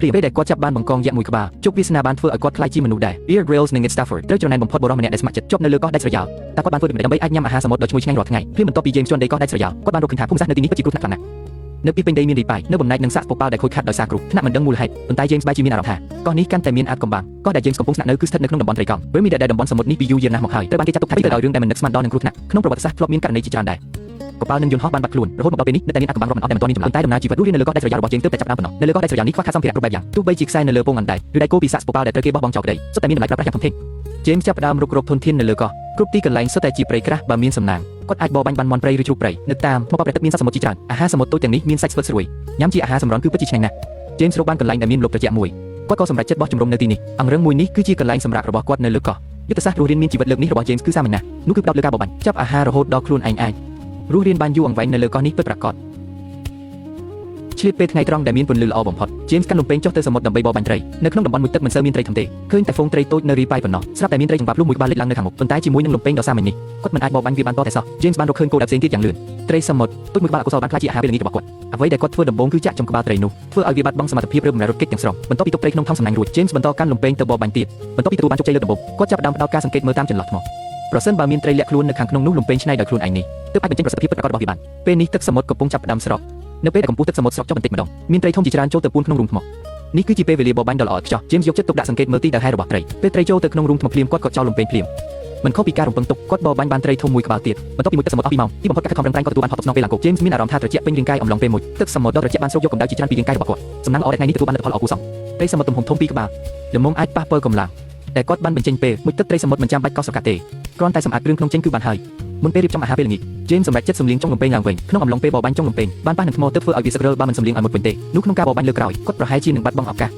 ព្រាពេលដែលគាត់ចាប់បានបង្កងយក្សមួយក្បាលជោគវាសនាបានធ្វើឲ្យគាត់ខ្លាចជាមនុស្សដែរ Bear Grylls និង Ned Stafford ត្រូវច្រណែនបំផុតបរិសម្នាក់ដែលស្ម័គ្រចិត្តជាប់នៅលើកោះដាច់ស្រយាលតែគាត់បានធ្វើដូចម្តេចដើម្បីអាចញ៉ាំអាហារសមុទ្រដ៏ឈ្ងុយឆ្ងាញ់រាល់ថ្ងៃព្រាមបន្ទាប់ពី James ជន់ដីកោះដាច់ស្រយាលគាត់បានរកឃើញថាភូមិសាស្ត្រនៅទីនេះពិតជាគ្រោះថ្នាក់ខ្លាំងណាស់នៅពីពេញដីមានរីប៉ាយនៅបំណាច់នឹងសាកស្ពកប៉ាល់ដែលខូចខាតដោយសារគ្រោះថ្នាក់មិនដឹងមូលហេតុប៉ុន្តែ James បែរជាមានអារម្មណ៍ថាកោះនេះកាន់តែមានអាថ៌កំបាំងកោះដែល James កំពុងស្នាក់នៅគឺស្ថិតនៅក្នុងតំបន់ត្រីកោណ Bermuda ដែលតំបន់សមុទ្រនេះពីយូរយារណាស់មកហើយត្រូវបានគេចាត់ទុកថាទៅដោយរឿងដែលមិននឹកស្មានដល់នឹងគ្រោះថ្នាក់ក្នុងប្រវត្តិសាស្ត្រធ្លាប់មានករណីជាច្រើនដែរកប៉ាល់នឹងយន្តហោះបានបាត់ខ្លួនរហូតមកដល់ពេលនេះនៅតែមានអាថ៌កំបាំងរាប់មិនអស់ដែលមិនទាន់មានចម្លើយតែដំណើរជីវិតរស់រាននៅលើកោះដាច់ស្រយាលរបស់ James ទើបតែចាប់ផ្ដើមប៉ុណ្ណោះនៅលើកោះដាច់ស្រយាលនេះខ្វះខាតសម្ភារៈគ្រប់បែបយ៉ាងទោះបីជាខ្សែនៅលើពងអណ្ដែតឬដៃគោពីសាកស្ពកប៉ាល់ដែលត្រូវគេបោះបង់ចោលក្តីសុទ្ធតែមានតម្លៃប្រើប្រាស់យ៉ាងធំធេង James ចាប់ផ្ដើមរុករកធនធាននៅលើកោះគ្រប់ទីកន្លែងសុទ្ធតែជាព្រៃក្រាស់បើមានសំណាងគាត់អាចបរបាញ់បានមន់ព្រៃឬជ្រូកព្រៃនៅតាមថ្មប្រទឹកមានសត្វសមុទ្រជាច្រើនអាហារសមុទ្រតូចទាំងនេះមានសាច់ស្វិតស្រួយញ៉ាំជាអាហារសម្រន់គឺពិតជាឆ្ងាញ់ណាស់ James រកបានកន្លែងដែលមានលបត្រជាក់មួយគាត់ក៏សម្រេចចិត្តបោះជំរំនៅទីនេះអង្រឹងមួយនេះគឺជាកន្លែងសម្រាប់របស់គាត់នៅលើកោះយុទ្ធសាស្ត្ររស់រានមានជីវិតលើកនេះរបស់ James គឺសាមញ្ញណាស់នោះគឺផ្ដោតលើការបរបាញ់ចាប់អាហាររហូតដល់ខ្លួនឯងអាចរស់រានបានយូរអង្វែងនៅលើកោះនេះពិតប្រាកដឆ្លៀតពេលថ្ងៃត្រង់ដែលមានពន្លឺល្អបំផុត James កាន់លំពេងចុះទៅសមុទ្រដើម្បីបរបាញ់ត្រីនៅក្នុងតំបន់មួយទឹកមិនសូវមានត្រីធំទេឃើញតែហ្វូងត្រីតូចនៅរីប៉ាយប៉ុណ្ណោះស្រាប់តែមានត្រីចង្វាក់លុះមួយក្បាលលេចឡើងនៅខាងមុខប៉ុន្តែជាមួយនឹងលំពេងដ៏សាមញ្ញនេះគាត់មិនអាចបរបាញ់វាបានតតែសោះ James បានរកឃើញគោលដៅផ្សេងទៀតយ៉ាងលឿនត្រីសមុទ្រតូចមួយក្បាលអកុសលបានខ្លាចជាអាហារពេលល្ងាចរបស់គាត់អ្វីដែលគាត់ធ្វើដំបូងគឺចាក់ចំក្បាលត្រីនោះធ្វើឲ្យវាបាត់បង់សមត្ថភាពរើបម្រែរត់គេចទាំងស្រុងបន្ទាប់ពីទុកត្រីក្នុងថង់សំណាញ់រួច James បន្តកាន់លំពេងទៅបរបាញ់ទៀតបន្ទាប់ពីទទួលបានជោគជ័យលើកដំបូងគាត់ចាប់ផ្ដើមផ្ដោតការសង្កេតមើលតាមចន្លោះថ្មប្រសិនបើមានត្រីលាក់ខ្លួននៅខាងក្នុងនោះលំពេងឆ្នៃដោយខ្លួនឯងនេះទើបអាចបញ្ចេញប្រសិទ្ធភាពពិតប្រាកដរបស់វាបានពេលនេះទឹកសមុទ្រកំពុងចាប់ផ្ដើមស្រកនៅពេលដែលកម្ពស់ទឹកសមុទ្រស្រកចុះបន្តិចម្ដងមានត្រីធំជាច្រើនចូលទៅពួនក្នុងរូងថ្មនេះគឺជាពេលវេលាបរបាញ់ដ៏ល្អឥតខ្ចោះ James យកចិត្តទុកដាក់សង្កេតមើលទីដៅហែរបស់ត្រីពេលត្រីចូលទៅក្នុងរូងថ្មភ្លាមគាត់ក៏ចោលលំពេងភ្លាមមិនខុសពីការរំពឹងទុកគាត់បរបាញ់បានត្រីធំមួយក្បាលទៀតបន្ទាប់ពីមួយទឹកសមុទ្រអស់2ម៉ោងទីបំផុតការខិតខំប្រឹងប្រែងក៏ទទួលបានផលតបស្នងពេលឡើងគោក James មានអារម្មណ៍ថាត្រជាក់ពេញរាងកាយអំឡុងពេលមួយទឹកសមុទ្រដ៏ត្រជាក់បានស្រូបយកកម្ដៅជាច្រើនពីរាងកាយរបស់គាត់សំណាងល្អដែលថ្ងៃនេះទទួលបានលទ្ធផលល្អគួរសមត្រីសមុទ្រទំហំធំពីរក្បាលល្មមអាចប៉ះពាល់កម្លាំងតែគាត់បានបញ្ចេញពេលមួយទឹកត្រីសមុទ្រមិនចាំបាច់កោសស្រកាទេគ្រាន់តែសម្អាតគ្រឿងក្នុងចេញគឺបានហើយមុនពេលរៀបចំអាហារពេលល្ងាច James សម្រេចចិត្តសម្លៀងចុងលំពេងឡើងវិញក្នុងអំឡុងពេលបរបាញ់ចុងលំពេងបានប៉ះនឹងថ្មទើបធ្វើឲ្យវាសឹករើបើមិនសម្លៀងឲ្យមុតវិញទេនោះក្នុងការបរបាញ់លើក្រោយគាត់ប្រហែលជានឹងបាត់បង់ឱកាស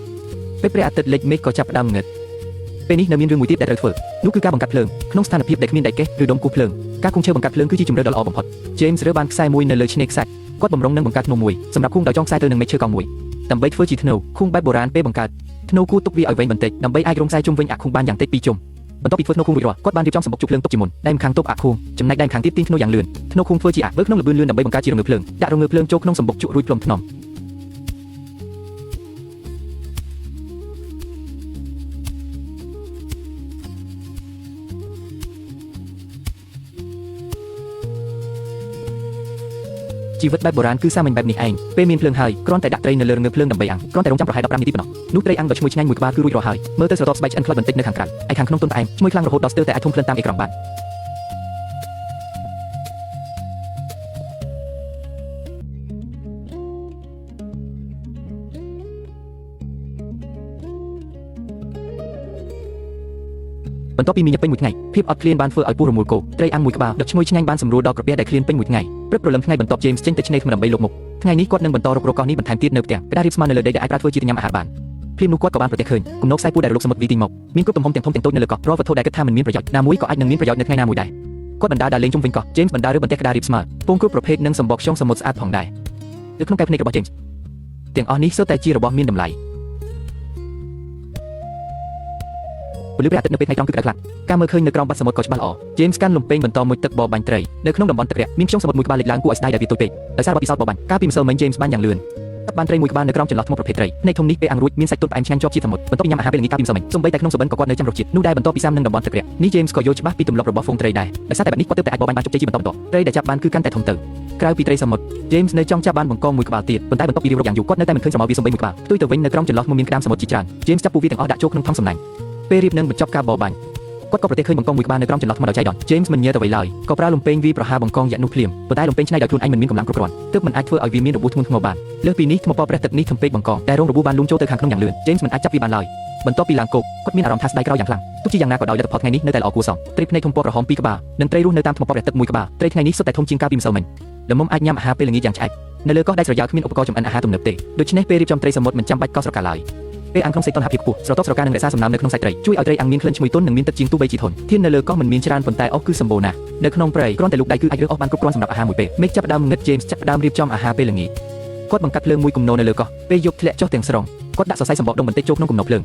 ពេលព្រះអាទិត្យលិចមេឃក៏ចាប់ផ្ដើមងឹតពេលនេះនៅមានរឿងមួយទៀតដែលត្រូវធ្វើនោះគឺការបង្កាត់ភ្លើងក្នុងស្ថានភាពដែលគ្មានដែកកេះឬដុំគូភ្លើងការគង់ឈើបង្កាត់ភ្លើងគឺជាជម្រើសដ៏ល្អបំផុត James រើបានខ្សែមួយនៅលើឆ្នេរខ្សាច់គាត់បំរុងនឹងបង្កើតធ្នូមួយសម្រាប់ឃុំដោយចងខ្សែទៅនឹងមែកឈើកង់មួយដើម្បីធ្វើជាធ្នូឃុំបែបបុរាណពេលបង្កើតធ្នូគួរទុកវាឲ្យវែងបន្តិចដើម្បីអាចរងខ្សែជុំវិញអាឃុំបានយ៉ាងតិច2ជុំបន្ទាប់ពីធ្វើធ្នូឃុំរួចរាល់គាត់បានរៀបចំសម្បុកជក់ភ្លើងទុកជាមុនដៃម្ខាងទប់អាឃុំចំណែកដៃម្ខាងទៀតទាញធ្នូយ៉ាងលឿនធ្នូឃុំធ្វើជាអាវើក្នុងល្បឿនលឿនដើម្បីបង្កើតជារងើភ្លើងដាក់រងើភ្លើងចូលក្នុងសម្បុកជក់រួចផ្លុំថ្នមជីវិតបែបបុរាណគឺសាមញ្ញបែបនេះឯងពេលមានភ្លើងហើយគ្រាន់តែដាក់ត្រីនៅលើរងើភ្លើងដើម្បីអាំងគ្រាន់តែរងចាំប្រហែល15នាទីប៉ុណ្ណោះនោះត្រីអាំងដ៏ឈ្ងុយឆ្ងាញ់មួយក្បាលគឺរួចរាល់ហើយមើលទៅស្រទាប់ស្បែកឆ្អិនខ្លោចបន្តិចនៅខាងក្រៅឯខាងក្នុងទន់ផ្អែមឈ្ងុយខ្លាំងរហូតដល់ស្ទើរតែអាចធំក្លិនតាមអេក្រង់បានបន្ទាប់ពីមីញឹកពេញមួយថ្ងៃភាពអត់ឃ្លានបានធ្វើឲ្យពោះរមូលគោត្រីអាំងមួយក្បាលដ៏ឈ្ងុយឆ្ងាញ់បានសម្រួលដល់ក្រពះដែលឃ្លានពេញមួយថ្ងៃព្រឹកព្រលឹមថ្ងៃបន្ទាប់ James ចេញទៅឆ្នេរថ្មដើម្បីលុបមុខថ្ងៃនេះគាត់នឹងបន្តរុករកកោះនេះបន្ថែមទៀតនៅផ្ទះក្តាររៀបស្មើនៅលើដីដែលអាចប្រើធ្វើជាញ៉ាំអាហារបានភ្លាមនោះគាត់ក៏បានប្រទះឃើញគំនរខ្សែពួរដែលរលកសមុទ្រវីទីមកមានគ្រប់ទំហំទាំងធំទាំងតូចនៅលើកោះរាល់វត្ថុដែលគិតថាមិនមានប្រយោជន៍ណាមួយក៏អាចនឹងមានប្រយោជន៍នៅថ្ងៃណាមួយដែរគាត់បណ្ដាដើរលេងជុំវិញកោះ James បណ្ដារើបន្ទះក្តាររៀបស្មើពងគ្រប់ប្រភេទនិងសម្បកខ្យងសមុទ្រស្អាតផងដែរនៅក្នុងកែវភ្នែករបស់ James ទាំងអស់នេះសុទ្ធតែជារបស់មានតម្លៃពលិព្រះអាទិត្យនៅពេលថ្ងៃត្រង់គឺក្តៅខ្លាំងការមើលឃើញនៅក្រោមបាតសមុទ្រក៏ច្បាស់ល្អ James កាន់លំពេងបន្តមួយទឹកបរបាញ់ត្រីនៅក្នុងតំបន់ទឹករាក់មានខ្យងសមុទ្រមួយក្បាលលេចឡើងគួរឲ្យស្ដាយដែលវាតូចពេកដោយសារបទពិសោធន៍បរបាញ់កាលពីម្សិលមិញ James បានយ៉ាងលឿនបានត្រីមួយក្បាលនៅក្រោមចន្លោះថ្មប្រភេទត្រីភ្នែកធំនេះពេលអាំងរួចមានសាច់ទន់ផ្អែមឆ្ងាញ់ជាប់ជាតិសមុទ្របន្ទាប់ពីញ៉ាំអាហារពេលល្ងាចកាលពីម្សិលមិញសូម្បីតែក្នុងសុបិនក៏គាត់នៅចាំរសជាតិនោះដែរបន្ទាប់ពីសាមនឹងតំបន់ទឹករាក់នេះ James ក៏យល់ច្បាស់ពីទម្លាប់របស់ហ្វូងត្រីដែរដោយសារតែបែបនេះគាត់ទើបតែអាចបរបាញ់បានជោគជ័យជាបន្តបន្ទាប់ត្រីដែលចាប់បានគឺកាន់តែធំទៅក្រៅពីត្រីសមុទ្រ James នៅចង់ចាប់បានបង្កងមួយក្បាលទៀតប៉ុន្តែបន្ទាប់ពីរៀបរាប់យ៉ាងយូរគាត់នៅតែមិនឃើញស្រមោលវាសូម្បីមួយក្បាលផ្ទុយទៅវិញនៅក្រោមចន្លោះមានក្តាមសមុទ្រជាច្រើន James ចាប់ពួកវាទាំងអស់ដាក់ចូលក្នុងថង់សំណាញ់ពេលរៀបនឹងបញ្ចប់ការបរបាញ់គាត់ក៏ប្រទះឃើញបង្កងមួយក្បាលនៅក្រោមចន្លោះថ្មដោយចៃដន្យ James មិនញើទៅអ្វីឡើយក៏ប្រើលំពេងវាប្រហារបង្កងយក្សនោះភ្លាមប៉ុន្តែលំពេងឆ្នៃដោយខ្លួនឯងមិនមានកម្លាំងគ្រប់គ្រាន់ទើបមិនអាចធ្វើឲ្យវាមានរបួសធ្ងន់ធ្ងរបានលើសពីនេះថ្មពណ៌ព្រះទឹកនេះធំពេកបង្កងតែរងរបួសបានលូនចូលទៅខាងក្នុងយ៉ាងលឿន James មិនអាចចាប់វាបានឡើយបន្ទាប់ពីឡើងគោកគាត់មានអារម្មណ៍ថាស្ដាយក្រោយយ៉ាងខ្លាំងទោះជាយ៉ាងណាក៏ដោយលទ្ធផលថ្ងៃនេះនៅតែល្អគួរសមត្រីភ្នែកធំពណ៌ក្រហមពីរក្បាលនិងត្រីរស់នៅតាមថ្មពណ៌ព្រះទឹកមួយក្បាលត្រីថ្ងៃនេះសុទ្ធតែធំជាងកាលពីម្សិលមិញល្មមអាចញ៉ាំអាហារពេលល្ងាចយ៉ាងឆ្អែតនៅលើកោះដាច់ស្រយាលគ្មានឧបករណ៍ចម្អិនអាហារទំនើបទេដូច្នេះពេលរៀបចំត្រីសមុទ្រមិនចាំបាច់កោសស្រកាឡើយពេលអាំងក្នុងសេចក្ដីតុនហភាពខ្ពស់ស្រទាប់ស្រកានឹងរក្សាសំណើមនៅក្នុងសាច់ត្រីជួយឲ្យត្រីអាំងមានក្លិនឈ្ងុយទន់និងមានទឹកជាងទូបីជាធន់ធាននៅលើកោះមិនមានច្រើនប៉ុន្តែអស់គឺសម្បូរណាស់នៅក្នុងព្រៃគ្រាន់តែលូកដៃគឺអាចរើសអស់បានគ្រប់គ្រាន់សម្រាប់អាហារមួយពេលមេឃចាប់ផ្ដើមងឹត James ចាប់ផ្ដើមរៀបចំអាហារពេលល្ងាចគាត់បង្កាត់ភ្លើងមួយគំនរនៅលើកោះពេលយប់ធ្លាក់ចុះទាំងស្រុងគាត់ដាក់សរសៃសម្បកដុំបន្តិចចូលក្នុងគំនរភ្លើង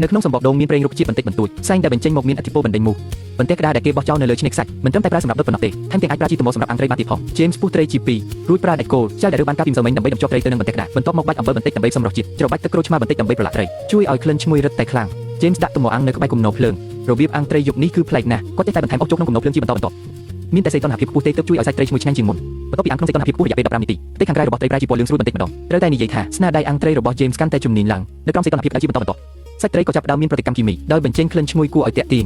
នៅក្នុងសម្បកដូងមានប្រេងរុក្ខជាតិបន្តិចបន្តួចផ្សែងដែលបញ្ចេញមកមានឥទ្ធិពលបណ្ដេញមូសបន្ទះក្តារដែលគេបោះចោលនៅលើឆ្នេរខ្សាច់មិនត្រឹមតែប្រើសម្រាប់ដុតប៉ុណ្ណោះទេថែមទាំងអាចប្រើជាទំមសម្រាប់អាំងត្រីបានទៀតផង James ពុះត្រីជា2រួចប្រើដែកគោលចាល់ដែលរើបានកាពីម្សិលមិញដើម្បីបញ្ចុះត្រីទៅនឹងបន្ទះក្តារបន្ទាប់មកបាច់អំបិលបន្តិចដើម្បីផ្សំរសជាតិច្របាច់ទឹកក្រូចឆ្មាបន្តិចដើម្បីប្រឡាក់ត្រីជួយឲ្យក្លិនឈ្ងុយរឹតតែខ្លាំង James ដាក់ទំមអាំងនៅក្បែរគំនរភ្លើងរបៀបអាំងត្រីយប់នេះគឺប្លែកណាស់គាត់ចេះតែបន្ថែមអុសជោគក្នុងគំនរភ្លើងជាបន្តមានតែសីតុណ្ហភាពខ្ពស់ទេទើបជួយឲ្យសាច់ត្រីឈ្ងុយឆ្ងាញ់ជាងមុនបន្ទាប់ពីអាំងក្នុងសីតុណ្ហភាពខ្ពស់រយៈពេល15នាទីផ្ទៃខាងក្រៅរបស់ត្រីប្រែជាពណ៌លឿងស្រួយបន្តិចម្ដងត្រូវតែនិយាយថាស្នាដៃអាំងត្រីរបស់ James កាន់តែជំនាញឡើងនៅក្នុងសីតុណ្ហភាពក្តៅជាបន្តសាច់ត្រីក៏ចាប់ផ្ដើមមានប្រតិកម្មគីមីដោយបញ្ចេញក្លិនឈ្ងុយគួរឲ្យទាក់ទាញ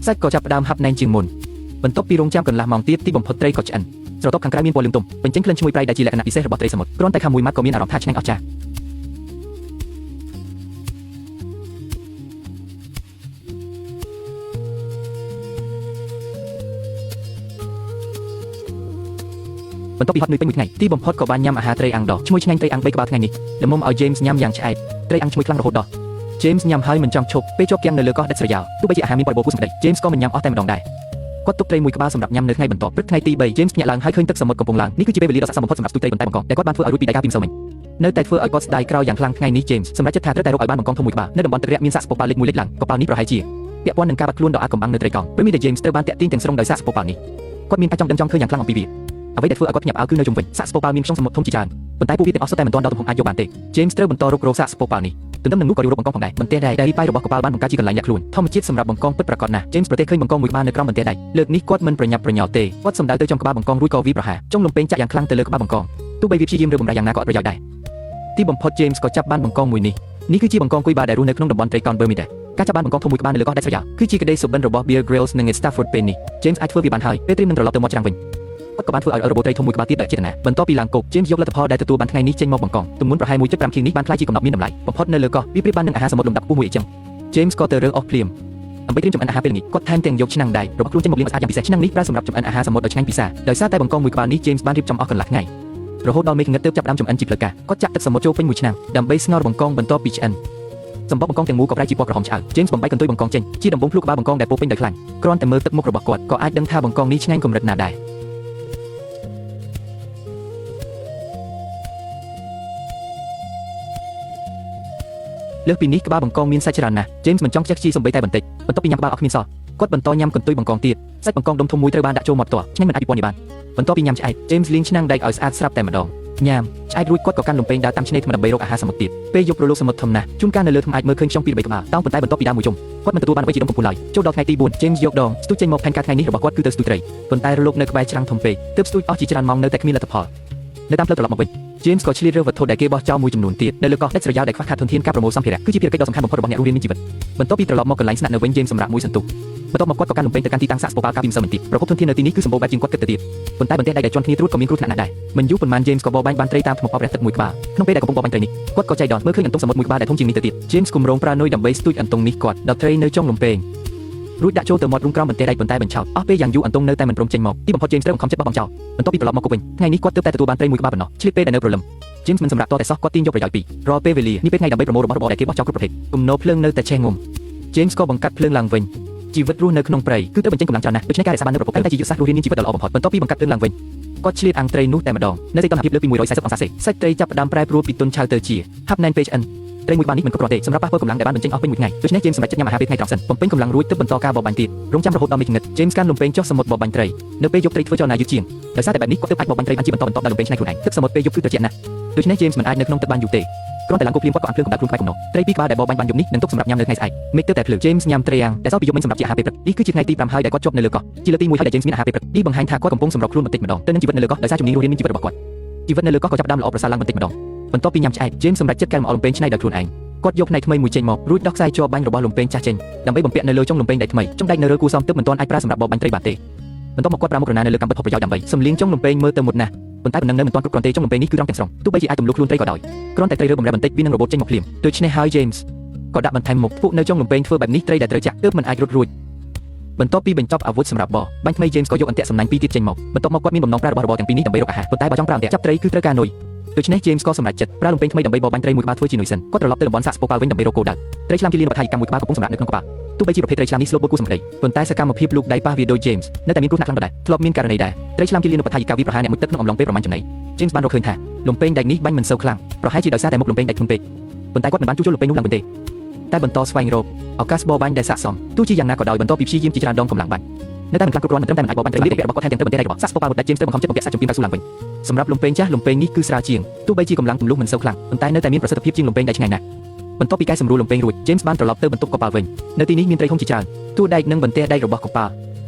សាច់ក៏ចាប់ផ្ដើមហាប់ណែនជាងមុនបន្ទាប់ពីរងចាំកន្លះម៉ោងទៀតទីបំផុតត្រីក៏ឆ្អិនស្រទាប់ខាងក្រៅមានពណ៌លឿងទុំបញ្ចេញក្លិនឈ្ងុយប្រៃដែលជាលក្ខណៈពិសេសរបស់ត្រីសមុទ្រគ្រាន់តែខាំមួយម៉ាត់ក៏មានអារម្មណ៍ថាឆ្ងាញ់អស្ចារ្យបន្ទាប់ពីហត់នឿយពេញមួយថ្ងៃទីបំផុតក៏បានញ៉ាំអាហារត្រីអាំងដ៏ឈ្ងុយឆ្ងាញ់ត្រីអាំង3ក្បាលថ្ងៃនេះល្មមឲ្យ James ញ៉ាំយ៉ាងឆ្អែតត្រីអាំងឈ្ងុយខ្លាំងរហូតដល់ James ញ៉ាំហើយមិនចង់ឈប់ពេលជាប់គាំងនៅលើកោះដាច់ស្រយាលទោះបីជាអាហារមានបរិបូរណ៍គួរសម្ដី James ក៏មិនញ៉ាំអស់តែម្ដងដែរគាត់ទុកត្រីមួយក្បាលសម្រាប់ញ៉ាំនៅថ្ងៃបន្ទាប់ព្រឹកថ្ងៃទី3 James ភ្ញាក់ឡើងហើយឃើញទឹកសមុទ្រកំពុងឡើងនេះគឺជាពេលវេលាដ៏ស័ក្តិសមបំផុតសម្រាប់ស្ទូចត្រីបន្តែបង្កងដែលគាត់បានធ្វើឲ្យរួចពីដៃកាពីម្សិលមិញនៅតែធ្វើឲ្យគាត់ស្ដាយក្រោយយ៉ាងខ្លាំងថ្ងៃនេះ James សម្រាប់ចិត្តថាត្រូវតែរកឲ្យបានបង្កងធំមួយក្បាលនៅតំបន់ទឹករាក់មានសាកស្ពកប៉ាលេខ1លេខឡើងកប៉ាល់នេះប្រហែលជាពាក់ព័ន្ធនឹងការបាត់ខ្លួនដ៏អាកំបាំងនៅត្រីកោងព្រមទាំង James ត្រូវបានតាក់ទាញទាំងស្រុងដោយសាកស្ពកប៉ាល់នេះគាត់មានការចង់ដឹងចង់ឃើញយ៉ាងខ្លាំងអំពីវាអ្វីដែលធ្វើឲ្យគាត់ភ្ញាក់ផ្អើលគឺនៅជុំវិញសាកស្ពកប៉ាល់មានខ្យងសមុទ្រធំជាច្រើនប៉ុន្តែពួកវាទាំងអស់សុទ្ធតែមិនទាន់ដល់ទំហំអាចយកបានទេ James ត្រូវបន្តរុករកសាកស្ពកប៉ាល់នេះទន្ទឹមនឹងនោះក៏រៀបរាប់បង្កងផងដែរបន្ទះដែកដែលប៉ៃរបស់កប៉ាល់បានបង្កើតជាកន្លែងលាក់ខ្លួនធម្មជាតិសម្រាប់បង្កងពិតប្រាកដណាស់ James ប្រទះឃើញបង្កងមួយក្បាលនៅក្រោមបន្ទះដែកលើកនេះគាត់មិនប្រញាប់ប្រញាល់ទេគាត់សម្ដៅទៅចំក្បាលបង្កងរួចក៏វាប្រហារចុងលំពេងចាក់យ៉ាងខ្លាំងទៅលើក្បាលបង្កងទោះបីវាព្យាយាមរើបំរះយ៉ាងណាក៏អត់ប្រយោជន៍ដែរទីបំផុត James ក៏ចាប់បានបង្កងមួយនេះគឺជាបង្កងគុយបាដែលរស់នៅក្នុងតំបន់ត្រីកោណ Bermuda ការចាប់បានបង្កងធំមួយក្បាលនៅលើកោះដាច់ស្រយាលគឺជាក្តីសុបិនរបស់ Bear Grylls និង Stafford ពេលនេះ James អាចធ្វើវាបានហើយពេលត្រីនឹងត្រឡប់ទៅមាត់ច្រាំងវិញគាត់ក៏បានធ្វើឲ្យរបូរត្រីធំមួយក្បាលទៀតដែលចេតនាបន្ទាប់ពីឡើងគោក James យកលទ្ធផលដែលទទួលបានថ្ងៃនេះចេញមកបង្កងទម្ងន់ប្រហែល 1.5 គីងនេះបានក្លាយជាកំណត់មានតម្លៃបំផុតនៅលើកោះវាប្រៀបបាននឹងអាហារសមុទ្រលំដាប់ខ្ពស់មួយអញ្ចឹង James ក៏ទៅរើអស់ភ្លាមដើម្បីត្រៀមចម្អិនអាហារពេលល្ងាចគាត់ថែមទាំងយកឆ្នាំងដែករបស់ខ្លួនចេញមកលាងស្អាតយ៉ាងពិសេសឆ្នាំងនេះប្រើសម្រាប់ចម្អិនអាហារសមុទ្រដ៏ឆ្ងាញ់ពិសាដោយសារតែបង្កងមួយក្បាលនេះ James បានរៀបចំអស់កន្លះថ្ងៃរហូតដល់មេឃងឹតទើបចាប់ផ្ដើមចម្អិនជាផ្លូវការគាត់ចាក់ទឹកសមុទ្រចូលពេញមួយឆ្នាំងដើម្បីស្ងោរបង្កងបន្ទាប់ពីឆ្អិនសម្បកបង្កងទាំងមូលក៏ប្រែជាពណ៌ក្រហមឆ្អៅ James បំបីកន្ទុយបង្កងចេញជាដំបូងភ្លុកក្បាលបង្កងដែលពោពេញដោយខ្លាញ់គ្រាន់តែមើលទឹកមុខរបស់គាត់ក៏អាចដឹងថាបង្កងនេះឆ្ងាញ់កម្រិតណាដែរលើសពីនេះក្បាលបង្កងមានសាច់ច្រើនណាស់ James មិនចង់ខ្ជិះខ្ជាយសូម្បីតែបន្តិចបន្ទាប់ពីញ៉ាំក្បាលអស់គ្មានសល់គាត់បន្តញ៉ាំកន្ទុយបង្កងទៀតសាច់បង្កងដុំធំមួយត្រូវបានដាក់ចូលមាត់ផ្ទាល់ឆ្ងាញ់មិនអាចពិពណ៌នាបានបន្ទាប់ពីញ៉ាំឆ្អែត James លាងឆ្នាំងដែកឲ្យស្អាតស្រាប់តែម្ដងញ៉ាំឆ្អែតរួចគាត់ក៏កាន់លំពេងដើរតាមឆ្នេរថ្មដើម្បីរកអាហារសមុទ្រទៀតពេលយប់រលកសមុទ្រធំណាស់ជួនកាលនៅលើថ្មអាចមើលឃើញខ្យងពីរបីក្បាលតោងប៉ុន្តែបន្ទាប់ពីដើរមួយជុំគាត់មិនទទួលបានអ្វីជាដុំកំពូលឡើយចូលដល់ថ្ងៃទី4 James យកដងស្ទូចចេញមកផែនការថ្ងៃនេះរបស់គាត់គឺទៅស្ទូចត្រីប៉ុន្តែរលកនៅក្បែរច្រាំងធំពេកទើបស្ទូចអស់ជាច្រើនម៉ោងនៅតែគ្មានលទ្ធផលនៅតាមផ្លូវត្រឡប់មកវិញ James ក៏ឆ្លៀតរើសវត្ថុដែលគេបោះចោលមួយចំនួនទៀតនៅលើកោះដាច់ស្រយាលដែលខ្វះខាតធនធានការប្រមូលសម្ភារៈគឺជាភារកិច្ចដ៏សំខាន់បំផុតរបស់អ្នករស់រានមានជីវិតបន្ទាប់ពីត្រឡប់មកកន្លែងស្នាក់នៅវិញ James សម្រាប់មួយសន្ទុះបន្ទាប់មកគាត់ក៏កាន់លំពេងទៅកាន់ទីតាំងសាកស្ពកប៉ាល់កាពីម្សិលមិញទៀតប្រភពធនធាននៅទីនេះគឺសម្បូរបែបជាងគាត់គិតទៅទៀតប៉ុន្តែបន្ទះដែកដែលជាន់គ្នាត្រួតក៏មានគ្រោះថ្នាក់ណាស់ដែរមិនយូរប៉ុន្មាន James ក៏បរបាញ់បានត្រីតាមថ្មប៉ោះព្រះទឹកមួយក្បាលក្នុងពេលដែលកំពុងបរបាញ់ត្រីនេះគាត់ក៏ចៃដន្យមើលឃើញអន្ទង់សមុទ្រមួយក្បាលដែលធំជាងនេះទៅទៀត James គម្រោងប្រើនុយដើម្បីស្ទូចអន្ទង់នេះគាត់ដល់ត្រីនៅចុងលំពេងរួចដាក់ចូលទៅមាត់រុំក្រោមបន្ទះដែកប៉ុន្តែបញ្ឆោតអស់ពេលយ៉ាងយូរអន្ទង់នៅតែមិនព្រមចេញមកទីបំផុត James ត្រូវបង្ខំចិត្តបោះបង់ចោលបន្ទាប់ពីត្រឡប់មកគប់វិញថ្ងៃនេះគាត់ទើបតែទទួលបានត្រីមួយក្បាលប៉ុណ្ណោះឆ្លៀតពេលដែលនៅព្រលឹម James មិនសម្រាប់តតែសោះគាត់ទាញយកប្រយោជន៍ពីរាល់ពេលវេលានេះពេលថ្ងៃដើម្បីប្រមូលរបស់របរដែលគេបោះចោលគ្រប់ប្រភេទគំនរភ្លើងនៅតែឆេះងំ James ក៏បង្កាត់ភ្លើងឡើងវិញជីវិតរស់នៅក្នុងព្រៃគឺទៅបញ្ចេញកម្លាំងច្រើនណាស់ដូច្នេះការរក្សាបាននូវប្រភពតែជាយុទ្ធសាស្ត្ររស់រានមានជីវិតដ៏ល្អបំផុតបន្ទាប់ពីបង្កាត់ភ្លើងឡើងវិញគាត់ឆ្លៀតអាំងត្រីនោះតែម្ដងនៅសីតុណ្ហភាពលើសពី140អង្សាសេសាច់ត្រីចាប់ផ្ដើមប្រែប្រួលពីទន់ឆៅទៅជាហាប់ណែនពេកឆ្អិនត្រីមួយក្បាលនេះមិនគ្រប់គ្រាន់ទេសម្រាប់ប៉ះពាល់កម្លាំងដែលបានបញ្ចេញអស់ពេញមួយថ្ងៃដូច្នេះ James សម្រេចចិត្តញ៉ាំអាហារពេលថ្ងៃត្រង់សិនបំពេញកម្លាំងរួចទើបបន្តការបរបាញ់ទៀតរងចាំរហូតដល់មេឃងឹត James កាន់លំពេងចុះសមុទ្របរបាញ់ត្រីនៅពេលយប់ត្រីធ្វើចលនាយឺតជាងដោយសារតែបែបនេះគាត់ទើបអាចបរបាញ់ត្រីបានជាបន្តដល់លំពេងឆ្នៃខ្លួនឯងទឹកសមុទ្រពេលយប់គឺត្រជាក់ណាស់ដូច្នេះ James មិនអាចនៅក្នុងទឹកបានយូរទេគ្រាន់តែឡើងគោភ្លាមគាត់ក៏អានភ្លើងកម្ដៅខ្លួនក្បែរគំនរត្រីពីរក្បាលដែលបរបាញ់បានយប់នេះនឹងទុកសម្រាប់ញ៉ាំនៅថ្ងៃស្អែកមេឃទើបតែភ្លឺ James ញ៉ាំត្រីអាំងដែលសល់ពីយប់មិញសម្រាប់ជាអាហារពេលព្រឹកនេះគឺជាថ្ងៃទី5ហើយដែលគាត់ជាប់នៅលើកោះជាលើកទី1ហើយដែល James មានអាហារពេលព្រឹកនេះបង្ហាញថាគាត់កំពុងសម្របខ្លួនបន្តិចម្ដងទៅនឹងជីវិតនៅលើកោះដោយសារជំនាញរស់រានមានជីវិតរបស់គាត់ជីវិតនៅលើកោះក៏ចាប់ផ្ដើមល្អប្រសើរឡើងបន្តិចម្ដងបន្ទាប់ពីញ៉ាំឆ្អែត James សម្រេចចិត្តកែលម្អលំពេងឆ្នៃដោយខ្លួនឯងគាត់យកផ្នែកថ្មីមួយចេញមករួចដោះខ្សែជាប់បាញ់របស់លំពេងចាស់ចេញដើម្បីបំពាក់នៅលើចុងលំពេងដែកថ្មីចុងដែកនៅលើគូសំទើបមិនទាន់អាចប្រើសម្រាប់បរបាញ់ត្រីបានទេបន្ទាប់មកគាត់ប្រើមុខរណានៅលើកាំបិតផុសប្រយោជន៍ដើម្បីសំលៀងចុងលំពេងមើលទៅមុតណាស់ប៉ុន្តែប៉ុណ្ណឹងនៅមិនទាន់គ្រប់គ្រាន់ទេចុងលំពេងនេះគឺរងទាំងស្រុងទោះបីជាអាចទម្លុះខ្លួនត្រីក៏ដោយគ្រាន់តែត្រីរើបំរែបន្តិចវានឹងរបូតចេញមកភ្លាមដូច្នេះហើយ James ក៏ដាក់បន្ថែមមុខពួកនៅចុងលំពេងធ្វើបែបនេះត្រីដែលត្រូវចាក់ទើបមិនអាចរត់រួចបន្ទាប់ពីបញ្ចប់អាវុធសម្រាប់បរបាញ់ថ្មី James ក៏យកអន្ទាក់សំណាញ់ពីរទៀតចេញមកបន្ទាប់មកគាត់មានបំណងប្រើរបស់របរទាំងពីរនេះដើម្បីរកអាហារប៉ុន្តែបើចង់ប្រើអន្ទាក់ចាប់ត្រីគឺត្រូវការនុយដូច្នេះ James ក៏សម្រេចចិត្តប្រើលំពេងថ្មីដើម្បីបរបាញ់ត្រីមួយក្បាលធ្វើជានុយសិនគាត់ត្រឡប់ទៅតំបន់សាកស្ពកប៉ាល់វិញដើម្បីរកគោលដៅត្រីឆ្លាមគីលានបឋាយកម្មមួយក្បាលកំពុងសម្រាប់នៅក្នុងក្បាលទោះបីជាប្រភេទត្រីឆ្លាមនេះស្លូតបួលគូសម្ដីប៉ុន្តែសកម្មភាពលូកដៃប៉ះវាដូច James នៅតែមានគ្រោះថ្នាក់ខ្លាំងដដែលធ្លាប់មានករណីដែរត្រីឆ្លាមគីលានបឋាយកម្មវាប្រហារអ្នកមួយទឹកក្នុងអំឡុងពេលប្រមាណចំណី James បានរកឃើញថាលំពេងដែកនេះបាញ់មិនសូវខ្លាំងប្រហែលជាដោយសារតែមុខលំពេងដែកធំពេកប៉ុន្តែគាត់មិនបានជួសជុលលំពេងនោះឡើងវិញទេ តែបន្តស្វែងរកឱកាសបរបាញ់ដែលស័ក្តិសមទោះជាយ៉ាងណាក៏ដោយបន្ទាប់ពីព្យាយាមជាច្រើនដងកម្លាំងបាញ់នៅតែមិនខ្លាំងគ្រប់គ្រាន់មិនត្រឹមតែមិនអាចបរបាញ់ត្រីលៀបរបស់គាត់ថែមទាំងទៅបន្ទះរបស់សាក់ស្ពប៉ាដែល James ទៅបង្ខំចិត្តបំពាក់សាច់ជំពីងកៅស៊ូឡើងវិញសម្រាប់លំពេងចាស់លំពេងនេះគឺស្រាលជាងទោះបីជាកម្លាំងទម្លុះមិនសូវខ្លាំងប៉ុន្តែនៅតែមានប្រសិទ្ធភាពជាងលំពេងដែលឆ្ងាយណាស់បន្ទាប់ពីកែសម្រួលលំពេងរួច James បានត្រឡប់ទៅបន្ទប់កប៉ាល់វិញនៅទីនេះមានត្រីធំជាច្រើនទូដែកនិងបន្ទះដែករបស់កប៉ាល់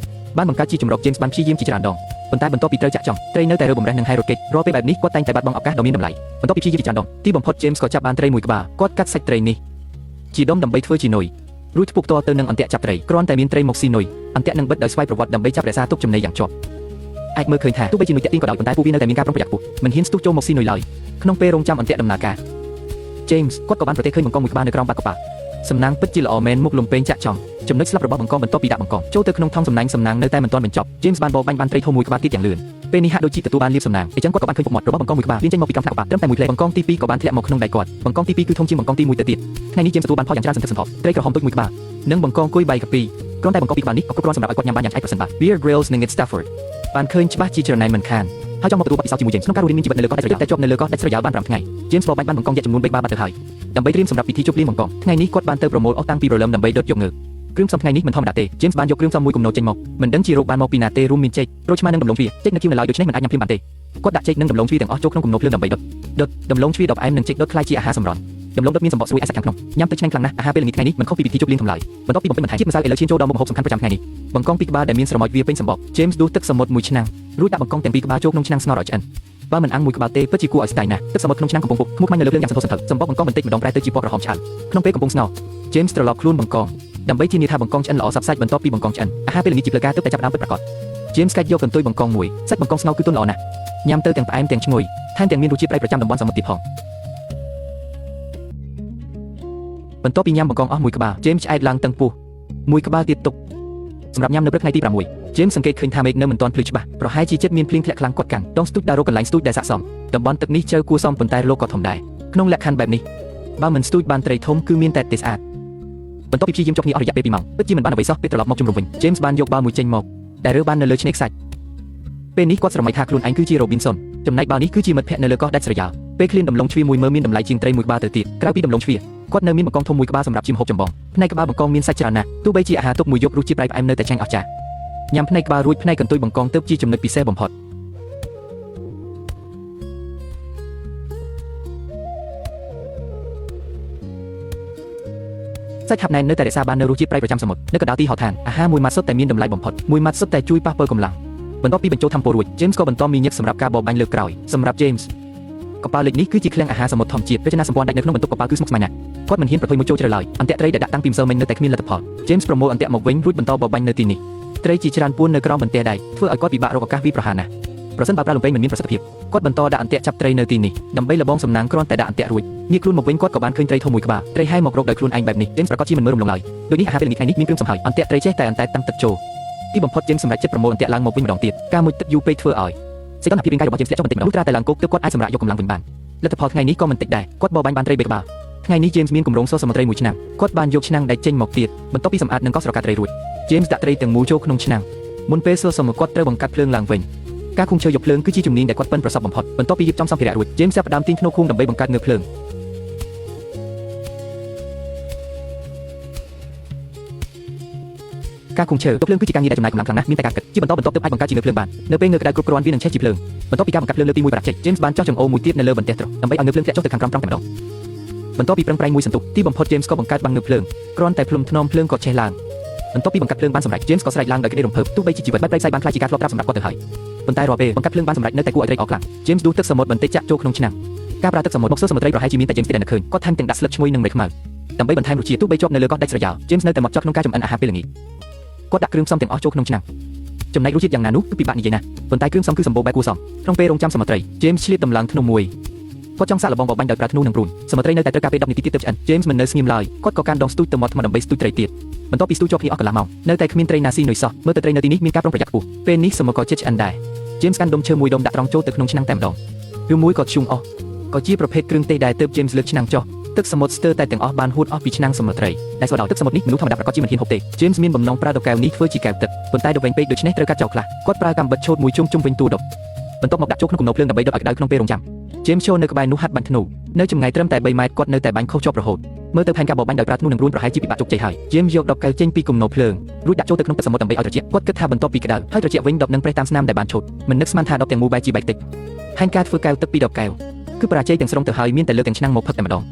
បានបង្កើតជាជំរក James បានព្យាយាមជាច្រើនដងប៉ុន្តែបន្ទាប់ពីត្រូវចាក់ចង់ត្រីនៅតែរើបំរះនឹងហែរត់គេចរាល់ពេលបែបនេះគាត់តែងតែបាត់បង់ឱកាសដ៏មានតម្លៃបន្ទាប់ពីព្យាយាមជាច្រើនដងទីបំផុត James ក៏ចាប់បានត្រីមួយក្បាលគាត់កាត់សាច់ត្រីនេះជាដុំដើម្បីធ្វើជានុយរួចផ្ពុកតទៅនឹងអន្ទាក់ចាប់ត្រីគ្រាន់តែមានត្រីមកស៊ីនុយអន្ទាក់នឹងបិទដោយស្វ័យប្រវត្តិដើម្បីចាប់រក្សាទុកចំណីយ៉ាងជាប់អាចមើលឃើញថាទោះបីជានុយតាក់ទាញក៏ដោយប៉ុន្តែពួកវានៅតែមានការប្រុងប្រយ័ត្នខ្ពស់មិនហ៊ានស្ទុះចូលមកស៊ីនុយឡើយក្នុងពេលរងចាំអន្ទាក់ដំណើរការ James គាត់ក៏បានប្រទះឃើញបង្កងមួយក្បាលនៅក្រោមបាតកប៉ាល់សំណាងពិតជាល្អមែនមុខលំពេងចាក់ចង់ចំណុចស្លាប់របស់បង្កងបន្ទាប់ពីដាក់បង្កងចូលទៅក្នុងថង់សំណាញ់នៅតែមិនទាន់បញ្ចប់ James បានបោបាញ់បានត្រីធំមួយក្បាលទៀតយ៉ាងលឿនពេលនេះហាក់ដូចជាទទួលបានលៀបសំណាងអញ្ចឹងគាត់ក៏បានឃើញពុកមាត់របស់បង្កងមួយក្បាលទាញចេញមកពីក្រោមថ្នាក់កប៉ាល់ត្រឹមតែមួយផ្លែបង្កងទី2ក៏បានធ្លាក់មកក្នុងដៃគាត់បង្កងទី2គឺធំជាងបង្កងទី1ទៅទៀតថ្ងៃនេះ James ទទួលបានផលយ៉ាងច្រើនសន្ធឹកសន្ធាប់ត្រីក្រហមទុយមួយក្បាលនិងបង្កងគួយបែកកាពីគ្រាន់តែបង្កងពីក្បាលនេះក៏គ្រប់គ្រាន់សម្រាប់ឲ្យគាត់ញ៉ាំបានយ៉ាងឆ្អែតប្រសិនបើ Bear Grylls និង Ned Stafford បានឃើញច្បាស់ជាច្រណែនមិនខានហើយចង់មកទទួលបទពិសោធន៍ជាមួយ James ក្នុងការរស់រានមានជីវិតនៅលើកោះដាច់ស្រយាលតែជាប់នៅលើកោះដាច់ស្រយាលបាន5ថ្ងៃ James បោបាញ់បានបង្កងយកចំនួន3បាតទៅហើយដើម្បីត្រៀមសម្រាប់ពិធីជប់លៀងបង្កងថ្ងៃនេះគាត់បានទៅប្រមូលអស់តាំងពីព្រលឹមដើម្បីដុតយកងើបគ្រឿងផ្សំថ្ងៃនេះមិនធម្មតាទេ James បានយកគ្រឿងផ្សំមួយគំនរចេញមកមិនដឹងជារកបានមកពីណាទេរួមមានចេកប្រូចឆ្មានិងដំឡូងជ្វាចេកនៅគៀវនៅឡើយដូច្នេះមិនអាចញ៉ាំភ្លាមបានទេគាត់ដាក់ចេកនិងដំឡូងជ្វាទាំងអស់ចូលក្នុងគំនរភ្លើងដើម្បីដុតដំឡូងជ្វាដបផ្អែមនិងចេកដុតខ្លាយជាអាហារសម្រន់ដំឡូងដុតមានសម្បកស្រួយអាសាច់ខាងក្នុងញ៉ាំទៅឆ្ងាញ់ខ្លាំងណាស់អាហារពេលល្ងាចថ្ងៃនេះមិនខុសពីពិធីជប់លៀងធំឡើយបន្ទាប់ពីបំពេញបន្ថែមជាតិម្សៅឥឡូវឈានចូលដល់មុខម្ហូបសំខាន់ប្រចាំថ្ងៃនេះបង្កងពីក្បាលដែលមានស្រមោចវាពេញសម្បក James ដួសទឹកសមុទ្រមួយឆ្នាំងរួចដាក់បង្កងទាំងពីរក្បាលចូលក្នុងឆ្នាំងស្ងោរឲ្យឆ្អិនបើមិនអាំងមួយក្បាលទេពិតជាគួរឲ្យស្ដាយណាស់ទឹកសមុទ្រក្នុងឆ្នាំងកំពុងពុកខ្មុះខ្មាញ់នៅលើភ្លើងយ៉ាងសន្ធោសន្ធៅសម្បកបង្កងបន្តិចម្ដងប្រែទៅជាពណ៌ក្រហមឆ្អិនក្នុងពេលកំពុងស្ងោរ James ត្រឡប់ខ្លួនបង្កងដើម្បីធានាថាបង្កងឆ្អិនល្អសព្វសាច់បន្ទាប់ពីបង្កងឆ្អិនអាហារពេលល្ងាចជាផ្លូវការទើបតែចាប់ផ្ដើមពិតប្រាកដ James កាច់យកកន្ទុយបង្កងមួយសាច់បង្កងស្ងោរគឺទន់ល្អណាស់ញ៉ាំទៅទាំងផ្អែមទាំងឈ្ងុយថែមទាំងមានរសជាតិប្រៃប្រចាំតំបន់សមុទ្រទៀតផងបន្ទាប់ពីញ៉ាំបង្កងអស់មួយក្បាល James ឆ្អែតឡើងតឹងពោះមួយក្បាលទៀតទុកសម្រាប់ញ៉ាំនៅព្រឹកថ្ងៃទី6 James សង្កេតឃើញថាមេឃនៅមិនទាន់ភ្លឺច្បាស់ប្រហែលជាចិត្តមានភ្លៀងធ្លាក់ខ្លាំងគាត់កាន់ដងស្ទូចដើររកកន្លែងស្ទូចដែលស័ក្តិសមតំបន់ទឹកនេះជើគួរសមប៉ុន្តែលោកក៏ធំដែរក្នុងលក្ខខណ្ឌបែបនេះបើមិនស្ទូចបានត្រីធំគឺមានតែទេស្អាតបន្ទាប់ពីព្យាយាមចុះគ្នាអស់រយៈពេល2ម៉ោងពិតជាមិនបានអ្វីសោះពេលត្រឡប់មកជុំរំវិញ James បានយកបាល់មួយចេញមកដែលរើបាននៅលើឆ្នេរខ្សាច់ពេលនេះគាត់ស្រមៃថាខ្លួនឯងគឺជា Robinson ចំណែកបាល់នេះគឺជាមិត្តភក្តិនៅលើកោះដាច់ស្រយាលពេលឃ្លានដំឡូងជ្វាមួយមើលមានតម្លៃជាងត្រីមួយក្បាលទៅទៀតក្រៅពីដំឡូងជ្វាគាត់នៅមានបង្កងធំមួយក្បាលសម្រាប់ជាម្ហូបចម្បងផ្នែកក្បាលបង្កងមានសាច់ច្រើនណាស់ទោះបីជាអាហារទុកមួយយប់រសជាតិប្រៃផ្អែមនៅតែឆ្ងាញ់អស្ចារ្យញ៉ាំផ្នែកក្បាលរួចផ្នែកកន្ទុយបង្កងទើបជាចំណុចពិសេសបំផុតសាច់ហាប់ណែននៅតែរក្សាបាននូវរសជាតិប្រៃប្រចាំសមុទ្រនៅកណ្ដាលទីហោឋានអាហារមួយម៉ាត់សុទ្ធតែមានតម្លៃបំផុតមួយម៉ាត់សុទ្ធតែជួយប៉ះប៉ូវកម្លាំងបន្ទាប់ពីបញ្ចូលថាមពលរួច James ក៏បន្តមានញឹកសម្រាប់ការបរបាញ់លើកក្រោយសម្រាប់ James កប៉ាល់លិចនេះគឺជាឃ្លាំងអាហារសមុទ្រធម្មជាតិរចនាសម្ព័ន្ធដាច់នៅក្នុងបន្ទប់កប៉ាល់គឺស្មុគស្មាញណាស់គាត់មិនហ៊ានប្រថុយមកចូលជ្រៅឡើយអន្ទាក់ត្រីដែលដាក់តាំងពីម្សិលមិញនៅតែគ្មានលទ្ធផល James ប្រមូលអន្ទាក់មកវិញរួចបន្តបរបាញ់នៅទីនេះត្រីជាច្រើនពួននៅក្រោមបន្ទះដែកធ្វើឲ្យគាត់ពិបាករកឱកាសវាយប្រហារណាស់ប្រសិនបើប្រើលំពេងមិនមានប្រសិទ្ធភាពគាត់បន្តដាក់អន្ទាក់ចាប់ត្រីនៅទីនេះដើម្បីលបងសំណាងគ្រាន់តែដាក់អន្ទាក់រួចងាកខ្លួនមកវិញគាត់ក៏បានឃើញត្រីធំមួយក្បាលត្រីហែមករកដោយខ្លួនឯងបែបនេះ James ប្រកាសជាមិនមើលរំលងឡើយដូចនេះអាហារពេលល្ងាចថ្ងៃនេះមានគ្រឿងសំហើយអន្ទាក់ត្រីចេះតែអន្តែតាំងទឹកចូលទីបំផុត James សម្រេចចិត្តប្រមូលអន្ទាក់ឡើងមកវិញម្ដងទៀតការមុជទឹកយូរពេកធ្វើឲ្យសីតុណ្ហភាពរាងកាយរបស់ James ធ្លាក់ចុះបន្តិចម្ដងត្រាតែឡើងគោកទើបគាត់អាចសម្រាកយកកម្លាំងវិញបានលទ្ធផលថ្ងៃនេះក៏មិនតិចដែរគាត់បោបាញ់បានត្រី3ក្បាលថ្ងៃនេះ James មានគម្រោងសរសមុទ្រត្រីមួយឆ្នាំគាត់បានយកឆ្នាំងដែកចេញមកទៀតបន្ទាប់ពីសម្អាតនិងកោសស្រកាត្រីរួច James ដាក់ត្រីទាំងមូលចូលក្នុងឆ្នាំងមុនពេលសរសមុទ្រគាត់ត្រូវបង្កាត់ភ្លើងឡើងវិញការឃុំឈើយកភ្លើងគឺជាជំនាញដែលគាត់ប៉ិនប្រសពបំផុតបន្ទាប់ពីរៀបចំសម្ភារៈរួច James ចាប់ផ្ដើមទាញធ្នូឃុំដើម្បីបង្កើតងើបភ្លើងការឃុំឈើយកភ្លើងគឺជាការងារដែលចំណាយកម្លាំងខ្លាំងណាស់មានតែការគិតជាបន្តទើបអាចបង្កើតជាងើបភ្លើងបាននៅពេលងើបក្តៅគ្រប់គ្រាន់វានឹងឆេះជាភ្លើងបន្ទាប់ពីការបង្កាត់ភ្លើងលើកទី1ប្រដាប់ចេក James បានចោះចង្អូមួយទៀតនៅលើបន្ទះត្រុសដើម្បីឲ្យងើបភ្លើងធ្លាក់ចុះទៅខាងក្រោមតែម្ដងបន្ទាប់ពីប្រឹងប្រែងមួយសន្ទុះទីបំផុត James ក៏បង្កើតបាំងងើបភ្លើងគ្រាន់តែភ្លុំធ្នមភ្លើងក៏ឆេះឡើងបន្ទាប់ពីបង្កាត់ភ្លើងបានសម្រេច James ក៏ស្រែកឡើងដោយក្តីរំភើបទោះបីជាជីវិតបែបព្រៃផ្សៃបានខ្លាចជាការធ្លាប់ប្រាប់សម្រាប់គាត់ទៅហើយប៉ុន្តែរាល់ពេលបង្កាត់ភ្លើងបានសម្រេចនៅតែគួរឲ្យត្រេកអរខ្លាំង James ដួសទឹកសមុទ្របន្តិចចាក់ចូលក្នុងឆ្នាំងការប្រើទឹកសមុទ្រមកសើសមុទ្រត្រីប្រហែលជាមានតែ James ដែលនឹកឃើញគាត់ថែមទាំងដាក់ស្លឹកឈ្ងុយនិងមេខ្មៅដើម្បីបន្ថែមរសជាតិទោះបីជាប់នៅលើកោះដាច់ស្រយាល James នៅតែមកចត់ក្នុងការចម្អិនអាហារពេលល្ងាចគាត់ដាក់គ្រឿងផ្សំទាំងអស់ចូលក្នុងឆ្នាំងចំណែករសជាតិយ៉ាងណានោះគឺពិបាកនិយាយណាស់ប៉ុន្តែគ្រឿងផ្សំគឺសម្បូរបែបគួរសមក្នុងពេលរងចាំសមុទ្រត្រី James ឆ្លៀតតម្លើងធ្នូមួយគាត់ចង់សាកល្បងបរបាញ់ដោយប្រើធ្នូនិងព្រួនសមុទ្រត្រីនៅតែត្រូវការពេល10នាទីទៀតទើបឆ្អិន James មិននៅស្ងៀមឡើយគាត់ក៏កាន់ដងស្ទូចទៅមាត់ថ្មដើម្បីស្ទូចត្រីទៀតបន្ទាប់ពីស្ទូចជាប់គ្នាអស់កន្លះម៉ោងនៅតែគ្មានត្រីណាស៊ីនុយសោះមើលទៅត្រីនៅទីនេះមានការប្រុងប្រយ័ត្នខ្ពស់ពេលនេះសមុទ្រក៏ជិតឆ្អិនដែរ James កាន់ដុំឈើមួយដុំដាក់ត្រង់ចូលទៅក្នុងឆ្នាំងតែម្ដងឬមួយក៏ធ្យូងអស់ក៏ជាប្រភេទគ្រឿងទេសដែលទើប James លើកឆ្នាំងចុះទឹកសមុទ្រស្ទើរតែទាំងអស់បានហួតអស់ពីឆ្នាំងសមុទ្រត្រីដែលស្វដល់ទឹកសមុទ្រនេះមនុស្សធម្មតាប្រកាសជាមិនហ៊ានហូបទេ James មានបំណងប្រើដបកែវនេះធ្វើជាកែវទឹកប៉ុន្តែដបវែងពេកដូច្នេះត្រូវកាត់ចោលខ្លះគាត់ប្រើកាំបិតឆូតមួយជុំវិញតួដបបន្ទាប់មកដាក់ចូលក្នុងគំនរភ្លើងដើម្បីដុតឲ្យក្តៅក្នុងពេលរងចាំ James ឈរនៅក្បែរនោះហាត់បាញ់ធ្នូនៅចម្ងាយត្រឹមតែ3ម៉ែត្រគាត់នៅតែបាញ់ខុសជាប់រហូត មើលទៅផែនការបរបាញ់ដោយប្រើធ្នូនឹងរួញប្រហែលជាពិបាកជោគជ័យហើយ James យកដបកែវចេញពីគំនរភ្លើងរួចដាក់ចូលទៅក្នុងទឹកសមុទ្រដើម្បីឲ្យត្រជាក់គាត់គិតថាបន្ទាប់ពីក្តៅហើយត្រជាក់វិញដបនឹងប្រេះតាមស្នាមដែលបានឆូតមិននឹកស្មានថាដបទាំងមូលបែរជាបែកតិចផែនការធ្វើកែវទឹកពីដបកែវគឺបរាជ័យទាំងស្រុងទៅហើយមានតែលើកទាំងឆ្នាំងមកផឹកតែម្ដង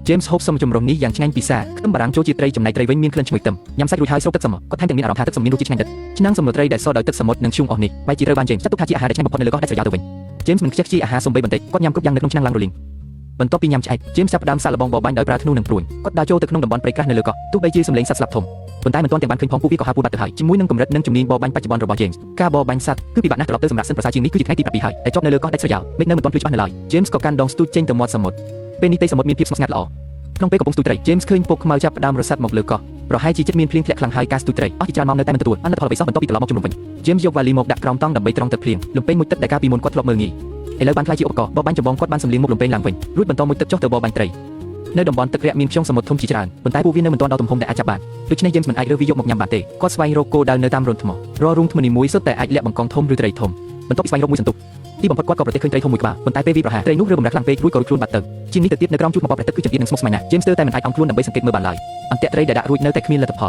James ហូបសំចម្រុះនេះយ៉ាងឆ្ងាញ់ពិសាខ្ទឹមបារាំងចូលជាត្រីចំណែកត្រីវិញមានក្លិនឈ្ងុយខ្ទឹមញ៉ាំសាច់រួចហើយស្រូបទឹកសមុទ្រគាត់ថែមទាំងមានអារម្មណ៍ថាទឹកសមុទ្រមានរសជាតិឆ្ងាញ់ដិតឆ្នាំងសំណួរត្រីដែលសដោយទឹកសមុទ្រនិងធ្យូងអស់នេះបែរជាត្រូវបាន James ចាត់ទុកថាជាអាហារដែលឆ្ងាញ់បំផុតនៅលើកោះដាច់ស្រយាលទៅវិញ James មិនខ្ជិះខ្ជាយអាហារសំបីបន្តិចគាត់ញ៉ាំគ្រប់យ៉ាងនៅក្នុងឆ្នាំងឡើងរលីងបន្ទាប់ពីញ៉ាំឆ្អែត James ចាប់ផ្ដើមសាកល្បងបរបាញ់ដោយប្រើធ្នូនិងព្រួញគាត់ដើរចូលទៅក្នុងតំបន់ព្រៃក្រាស់នៅលើកោះទោះបីជាសំឡេងសត្វស្លាប់ធំប៉ុន្តែមិនទាន់ទាំងបានឃើញផងពួកវាក៏ហាពួរបាត់ទៅហើយជាមួយនឹងកម្រិតនិងជំនាញបរបាញ់បច្ចុប្បន្នរបស់ James ការបរបាញ់សត្វគឺពិបាកណាស់ត្រឡប់ទៅសម្រាប់សិនប្រសើរជាងនេះគឺជាថ្ងៃទី7ហើយតែជាប់នៅលើកោះដាច់ស្រយាលមេឃនៅមិនទាន់ភ្លឺច្បាស់នៅឡើយ James ក៏កាន់ដងស្ទូចចេញទៅមាត់សមុទ្រពេលនេះទេសមុទ្រមានភាពស្ងប់ស្ងាត់ល្អក្នុងពេលកំពុងស្ទូចត្រី James ឃើញពកខ្មៅចាប់ផ្ដើមរសាត់មកលើកោះប្រហែលជាចិត្តមានភ្លៀងធ្លាក់ខ្លាំងហើយការស្ទូចត្រីអស់ជាច្រើនម៉ោងនៅតែមិនទទួលបានលទ្ធផលអ្វីសោះបន្ទាប់ពីត្រឡប់មកជុំវិញ James យកវ៉ាលីមកដាក់ក្រោមតង់ដើម្បីត្រង់ទឹកភ្លៀងលំពេងមួយទឹកដែលកាលពីមុនគាត់ធ្លាប់មើលងាយឥឡូវបានខ្លាយជាឧបករណ៍បរបាញ់ចម្បងគាត់បានសម្លៀងមុខលំពេងឡើងវិញរួចបន្តមួយទឹកចុះទៅបរបាញ់ត្រីនៅតំបន់ទឹករាក់មានខ្យងសមុទ្រធំជាច្រើនប៉ុន្តែពួកវានៅមិនទាន់ដល់ទំហំដែលអាចចាប់បានដូច្នេះ James មិនអាចរើសវាយកមកញ៉ាំបានទេគាត់ស្វែងរកគោលដៅនៅតាមរន្ធថ្មរាល់រូងថ្មនីមួយសុទ្ធតែអាចលាក់បង្កងធំឬត្រីធំបន្ទាប់ពីស្វែងរកមួយសន្ទុះទីបំផុតគាត់ក៏ប្រទះឃើញត្រីធំមួយក្បាលប៉ុន្តែពេលវាប្រហារត្រីនោះរើបំរាស់ខ្លាំងពេករួចក៏រួចខ្លួនបាត់ទៅជាងនេះទៅទៀតនៅក្រោមជួរមកបប្រទះគឺចង្អៀតនឹងស្មុគស្មាញណាស់ James តែមិនអាចអង់ខ្លួនដើម្បីសង្កេតមើលបានឡើយអន្ទាក់ត្រីដែលដាក់រួចនៅតែគ្មានលទ្ធផ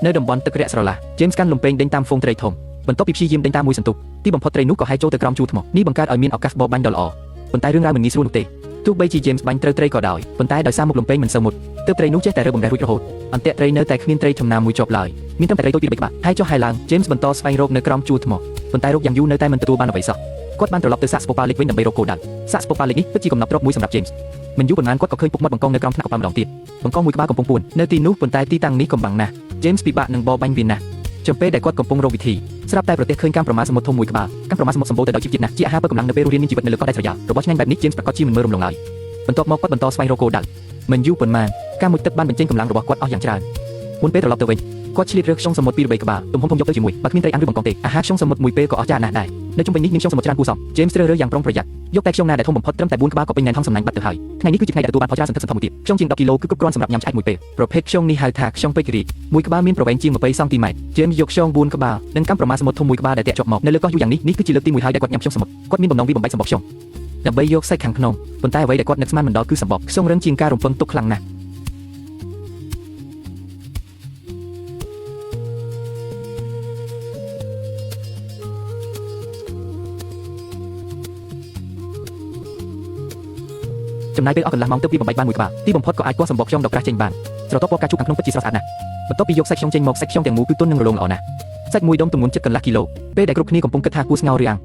លនៅតំបន់ទឹករាក់ស្រឡះ James កាន់លំពេងដេញតាមហ្វូងត្រីធំបន្ទាប់ពីព្យាយាមដេញតាមមួយសន្ទុះទីបំផុតត្រីនោះក៏ហែកចូលទៅក្រោមជួរថ្មនេះបង្កើតឲ្យមានឱកាសបរបាញ់ដ៏ល្អប៉ុន្តែរឿងរ៉ាវមិនងាយស្រួលនោះទេទោះបីជា James បាញ់ត្រូវត្រីក៏ដោយប៉ុន្តែដោយសារមុខលំពេងមិនសូវមុតទើបត្រីនោះចេះតែរើបំរះរួចរហូតអន្ទាក់ត្រីនៅតែគ្មានត្រីចំណាមួយជាប់ឡើយមានតែត្រីតូចពីរបីក្បាលហើយចុះហើយឡើង James បន្តស្វែងរកនៅក្រោមជួរថ្មប៉ុន្តែរកយ៉ាងយូរនៅតែមិនទទួលបានអ្វីសោះគាត់បានត្រឡប់ទៅសាកស្ពូប៉ាលីកវិញដើម្បីរកគោលដៅសាកស្ពូប៉ាលីកនេះពិតជាកំណត់ទ្រព្យមួយសម្រាប់ James មិនយូរប៉ុន្មានគាត់ក៏ឃើញពុកមាត់បង្កងនៅក្រោមថ្នាក់កប៉ាល់ម្ដងទៀតបង្កងមួយក្បាលកំពុងពួននៅទីនោះប៉ុន្តែទីតាំងនេះកំបាំងណាស់ James ពិបាកនឹងបរបាញ់វាណាស់ចំពេលដែលគាត់កំពុងរកវិធីស្រាប់តែប្រទះឃើញកាំប្រមាសមុទ្រធំមួយក្បាលកាំប្រមាសមុទ្រសម្បូរទៅដោយជីវជាតិណាស់ជាអាហារបើកម្លាំងនៅពេលរស់រានមានជីវិតនៅលើកោះដាច់ស្រយាលរបស់ឆ្ងាញ់បែបនេះ James ប្រកាសជាមិនមើលរំលងឡើយបន្ទាប់មកគាត់បន្តស្វែងរកគោលដៅមិនយូរប៉ុន្មានការមុជទឹកបានបញ្ចេញកម្លាំងរបស់គាត់អស់យ៉ាងច្រើនមុនពេលត្រឡប់ទៅវិញគាត់ឆ្លៀតរើខ្យងសមុទ្រពីរបីក្បាលទំហំធំយកទៅជាមួយបើគ្មានត្រីអាំងឬបង្កងទេអាហារខ្យងសមុទ្រមួយពេលក៏អស្ចារ្យណាស់ដែរនៅជុំវិញនេះមានខ្យងសមុទ្រច្រើនគួរសម James ជ្រើសរើសយ៉ាងប្រុងប្រយ័ត្នយកតែខ្យងណាដែលធំបំផុតត្រឹមតែ4ក្បាលក៏ពេញណែនហងសំណាញ់បាត់ទៅហើយថ្ងៃនេះគឺជាថ្ងៃដែលទទួលបានផលច្រើនសន្ធឹកសន្ធាប់មួយទៀតខ្យងជាង10គីឡូគឺគ្រប់គ្រាន់សម្រាប់ញ៉ាំឆ្អែតមួយពេលប្រភេទខ្យងនេះហៅថាខ្យងពេជ្ររីកមួយក្បាលមានប្រវែងជាង20សង់ទីម៉ែត្រ James យកខ្យង4ក្បាលនិងកាំប្រមាសមុទ្រធំមួយក្បាលដែលតាក់ជាប់មកនៅលើកោះយូរយ៉ាងនេះគឺជាលើកទី1ហើយដែលគាត់ញ៉ាំខ្យងសមុទ្រគាត់មានបំណងវាបំបែកសម្បកខ្យងដើម្បីយកសាច់ខាងក្នុងប៉ុន្តែអ្វីដែលគាត់នឹកស្មានមិនដល់គឺសម្បកខ្យងរឹងជាងការរំពឹងទុកខ្លាំងណាស់ចំណាយពេលអស់កន្លះម៉ោងទើបវាបំបែកបានមួយក្បាលទីបំផុតក៏អាចគាស់សម្បកខ្យងដ៏ក្រាស់ចេញបានស្រទាប់ពណ៌កាជូខាងក្នុងពិតជាស្រស់ស្អាតណាស់បន្ទាប់ពីយកសាច់ខ្យងចេញមកសាច់ខ្យងទាំងមូលគឺទន់និងរលោងល្អណាស់សាច់មួយដុំទម្ងន់ជិតកន្លះគីឡូពេលដែលគ្រប់គ្នាកំពុងគិតថាគួរស្ងោរឬអាំង